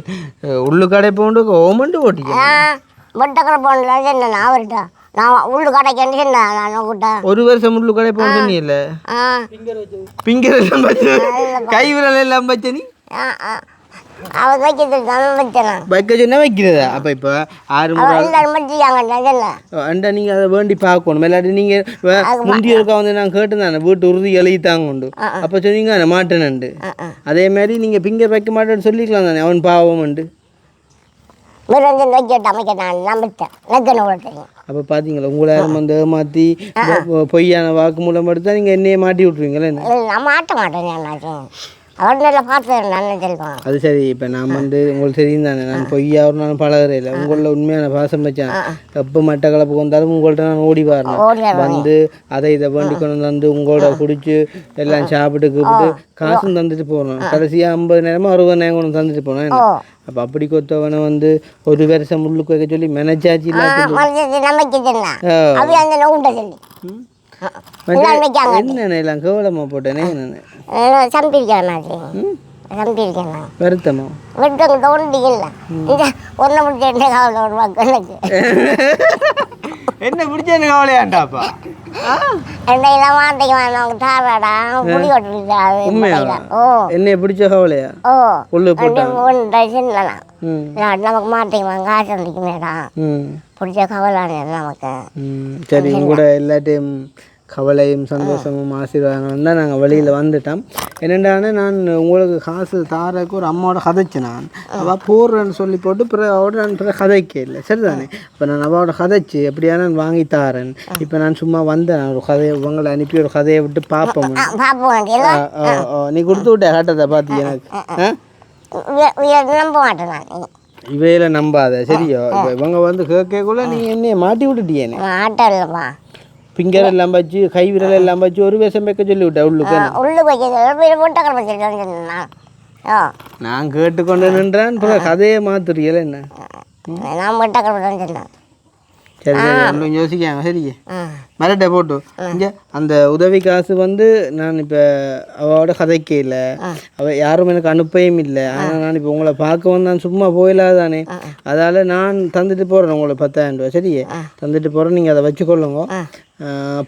உள்ளு கடை போண்டு ஓமண்டு ஓட்டிக்க நான் உள்ளு கடைக்கு நான் 1 வருஷம் உள்ளு கடை போன சொன்னீல்ல பிங்கர் எல்லாம் பச்சை கை விரல் எல்லாம் பச்சை நீ அவர் வைக்க சொன்னா வைக்கிறதா அப்போ இப்போ 6 முறை நீங்கள் அதை வேண்டி பார்க்கணும் இல்லாட்டி நீங்கள் முந்தியோருக்கா வந்து நான் கேட்டேன் வீட்டு உறுதி எழுதித்தாங்க உண்டு அப்போ சொன்னீங்க நான் மாட்டேனண்டு அதே மாதிரி நீங்கள் பிங்கர் வைக்க மாட்டேன்னு சொல்லிக்கலாம் தானே அவன் பாவம் உண்டு அப்போ பார்த்தீங்களா உங்களை யாரும் வந்து ஏமாற்றி பொய்யான வாக்குமூலம் எடுத்தால் நீங்கள் என்னையே மாட்டி விட்ருவீங்களே மாட்ட மாட்டேன் அது சரி இப்போ நான் வந்து உங்களுக்கு தெரியும் தானே நான் பொய்யா ஒரு நான் பழகிறேன் இல்லை உங்களில் உண்மையான பாசம் வச்சேன் எப்போ மட்டக்களப்புக்கு வந்தாலும் உங்கள்கிட்ட நான் ஓடி வரணும் வந்து அதை இதை வேண்டி கொண்டு வந்து உங்களோட குடிச்சு எல்லாம் சாப்பிட்டு கூப்பிட்டு காசும் தந்துட்டு போகணும் கடைசியாக 50,000 60,000 கொண்டு தந்துட்டு போனேன் அப்போ அப்படி கொத்தவனை வந்து 1 வருஷம் உள்ளுக்கு வைக்க சொல்லி மெனச்சாச்சு என்ன எல்லாம் கேவலமா போட்டேனே வருத்தமா என்ன பிடிச்ச கவலையாண்டாப்பா என்ன பிடிச்ச கவலையா உள்ளு நமக்கு மாட்டேங்குவாங்க காசு மேடம் பிடிச்ச கவலை நமக்கு சரி கூட எல்லாத்தையும் கவலையும் சந்தோஷமும் ஆசீர்வாதங்களும் தான் நாங்கள் வெளியில் வந்துட்டோம். என்னென்னா நான் உங்களுக்கு காசு தாரக்கு ஒரு அம்மாவோட கதைச்சேன். நான் அவள் போடுறேன்னு சொல்லி போட்டு பிறகு அவட நான் பிறகு கதைக்க இல்லை சரிதானே. இப்போ நான் அவளோட கதைச்சு எப்படியா நான் வாங்கி தாரேன். இப்போ நான் சும்மா வந்தேன் ஒரு கதையை உங்களை அனுப்பி ஒரு கதையை விட்டு பார்ப்போம். நீ கொடுத்து விட்ட கட்டத்தை பார்த்து எனக்கு நம்ப மாட்டேன். இவையில நம்பாத சரியோ. இப்போ இவங்க வந்து கேட்கக்குள்ள நீ என்னைய மாட்டி விட்டுட்டியேன்னு மாட்டேன்லப்பா. பிங்கர் எல்லாம் வச்சு கை விரல் எல்லாம் வச்சு ஒரு விஷம் வைக்க சொல்லி விட்டேன் உள்ளுக்கு. நான் கேட்டுக்கொண்டு நின்றான் கதையை மாத்துறீங்கள என்ன. சரி சரி ஒன்றும் யோசிக்காம சரியே மரட்டை போட்டு இங்கே அந்த உதவி காசு வந்து நான் இப்போ அவளோட கதைக்க இல்லை. அவள் யாரும் எனக்கு அனுப்பவும் இல்லை. ஆனால் நான் இப்போ உங்களை பார்க்க வந்தான் சும்மா போயிடாதானே. அதால் நான் தந்துட்டு போகிறேன் உங்களுக்கு 10,000 ரூபா சரியே தந்துட்டு போகிறேன். நீங்கள் அதை வச்சுக்கொள்ளுங்க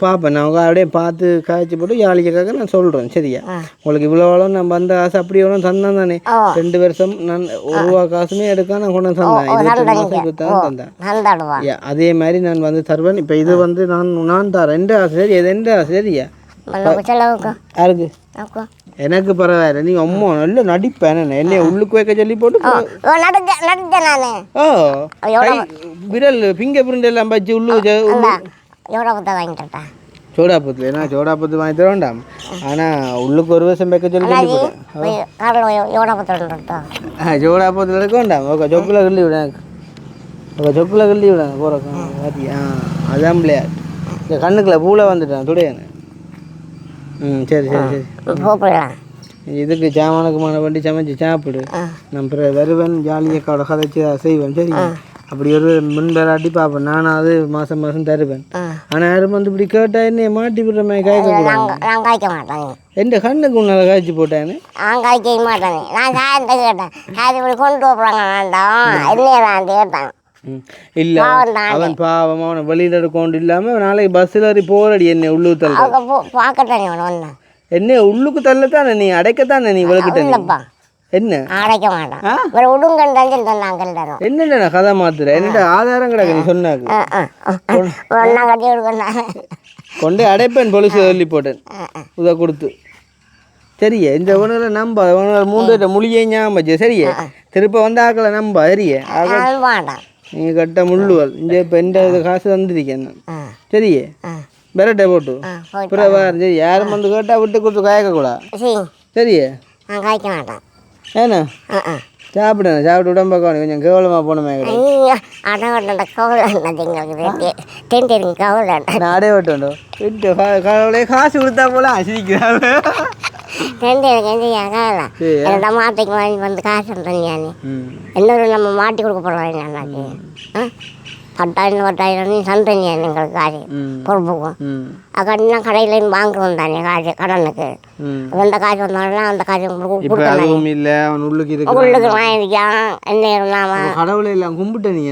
பார்ப்பேன். நான் அவங்க அப்படியே பார்த்து காய்ச்சி போட்டு யாழிக்காக நான் சொல்கிறேன் சரியா. உங்களுக்கு இவ்வளோ நான் வந்த காசு அப்படி எவ்வளோ தந்தேன் தானே. 2 வருஷம் நான் 1 ரூபா காசுமே எடுக்க நான் கொண்டு தந்தேன். 22 மாதம் தந்தேன். அதே மாதிரி நான் வந்து தருவேன். இப்போ இது வந்து நான் தரேன். எந்த ஆசை சரி எது எந்த ஆசை சரியா யாருக்கு எனக்கு பரவாயில்ல. நீ அம்மா நல்ல நடிப்பேன். என்னைய உள்ளுக்கு வைக்க சொல்லி போட்டு விரல் ஃபிங்கர் பிரிண்ட் எல்லாம் வச்சு உள்ளுக்கு சோடாப்பத்தில் ஏன்னா சோடாப்பத்து வாங்கி தர வேண்டாம். ஆனால் உள்ளுக்கு ஒரு வருஷம் வைக்க சொல்லி சோடாப்பத்தில் இருக்க வேண்டாம். ஓகே சொக்கில் கிள்ளி விட ஓகே சொக்கில் கிள்ளி விடாங்க போகிறோம் பாத்தியா. அதான் பிள்ளையா இந்த கண்ணுக்குள்ள பூவில் வந்துட்டான் துடையானு. சரி சரி சரி இதுக்கு சாமானுக்குமான வண்டி சமைச்சு சாப்பிடு. நான் பிறகு வருவேன் ஜாலியக்காவோட கதைச்சி செய்வேன் சரி. அப்படி ஒரு முன்பேராட்டி பார்ப்பேன். நானும் அது மாதம் மாதம் தருவேன். ஆனால் யாரும் வந்து இப்படி கேட்டா என்ன மாட்டி விடுற மாதிரி காய்க்க மாட்டேன். எந்த கண்ணுக்கு உன்னால காய்ச்சி போட்டேன்னு காய்க்க மாட்டேன். நான் சாயத்தை கேட்டேன் இப்படி கொண்டு போகிறாங்க வேண்டாம் இல்லையா கேட்டேன். இல்லை அவன் பாவம் அவனை வெளியில் எடுக்கொண்டு இல்லாமல் நாளைக்கு பஸ்ஸில் ஏறி போறடி என்ன உள்ளுக்கு தள்ள பார்க்கத்தானே ஒன்று என்ன உள்ளுக்கு தள்ளத்தானே நீ அடைக்கத்தானே நீ விளக்கிட்ட என்ன அடைக்க மாட்டான் உடுங்கன்னு என்ன கதை மாத்துற என்னோட ஆதாரம் கிடக்கு. நீ சொன்னாக்கு கொண்டே அடைப்பேன் போலீஸ் சொல்லி போட்டேன் உத கொடுத்து சரியே. இந்த உணவுல நம்ப 3 மொழியை ஞாபகம் சரியே. திருப்ப வந்து ஆக்கல நம்ப சரியே நீ கட்ட முள்ளுவல் இந்த இப்போ எந்த இது காசு தந்துருக்கேன் சரியே பெரட்டை போட்டு பிறகு சரி யாரும் வந்து கேட்டால் விட்டு கொடுத்து காய்க்கக்கூடாது சரியே காய்க்க மாட்டான். ஏண்ணா சாப்பிட்டு உடம்பு கொஞ்சம் கேவலமாக போனமே நாடே விட்டு விட்டு கடவுளே காசு கொடுத்தா போல சிரிக்கிறாங்க. மாட்டைக்கு வாங்கி வந்து காசு தனியானே இன்னொரு நம்ம மாட்டி கொடுக்க போகிறோம். 10,000 சந்தனியா எங்களுக்கு காசு பொறுப்புக்கும் அக்கா கடையில வாங்குவோம் தானே காசு கடனுக்கு. அந்த காசு வந்தாலும் அந்த காசு உள்ளுக்கு வாங்கிக்கான் என்ன கடவுளை எல்லாம் கும்பிட்ட நீ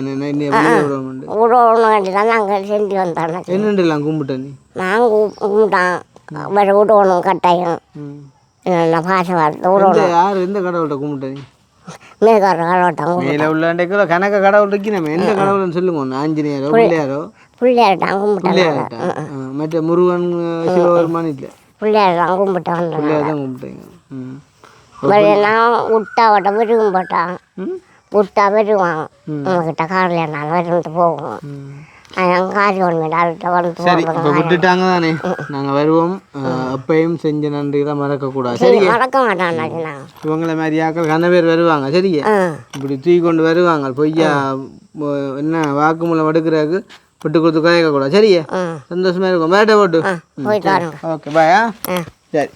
விடணும் வேண்டிதான் நாங்கள் செஞ்சு வந்தோம். என்னெல்லாம் கும்பிட்ட நீ நாங்கள் கும்பிட்டான் வேறு விடணும் கட்டாயம் பாசை வார்த்தை விடணும். யார் எந்த கடவுள்கிட்ட கும்பிட்ட நீ மேல உள்ள கணக்க கடவுள் இருக்கு. நம்ம எந்த கடவுள்னு சொல்லுங்க. ஆஞ்சநேயரோ பிள்ளையாரோ பிள்ளையார்ட்டான் மற்ற முருகன் சிவபெருமான் இல்லை பிள்ளையார் தான் கும்பிட்டேன். பிள்ளையார் தான் கும்பிட்டீங்க. விட்டா வட்ட விரும்பம் போட்டான் விட்டா வருவான் உங்ககிட்ட காரில் நான் வருந்து போவோம். காசு சரி இப்போ விட்டுட்டாங்க தானே நாங்கள் வருவோம். எப்பயும் செஞ்ச நன்றிதான் மறக்கக்கூடாது சரி. மறக்க மாட்டான். இவங்களை மாதிரி ஆக்கள் கன பேர் வருவாங்க சரியா. இப்படி தூக்கி கொண்டு வருவாங்க பொய்யா என்ன வாக்குமூலம் எடுக்கிறதுக்கு விட்டு கொடுத்து காய்க்கக்கூடாது சரியா. சந்தோஷமா இருக்கும். வேட்டை போட்டு போயிட்டு ஓகே பாயா சரி.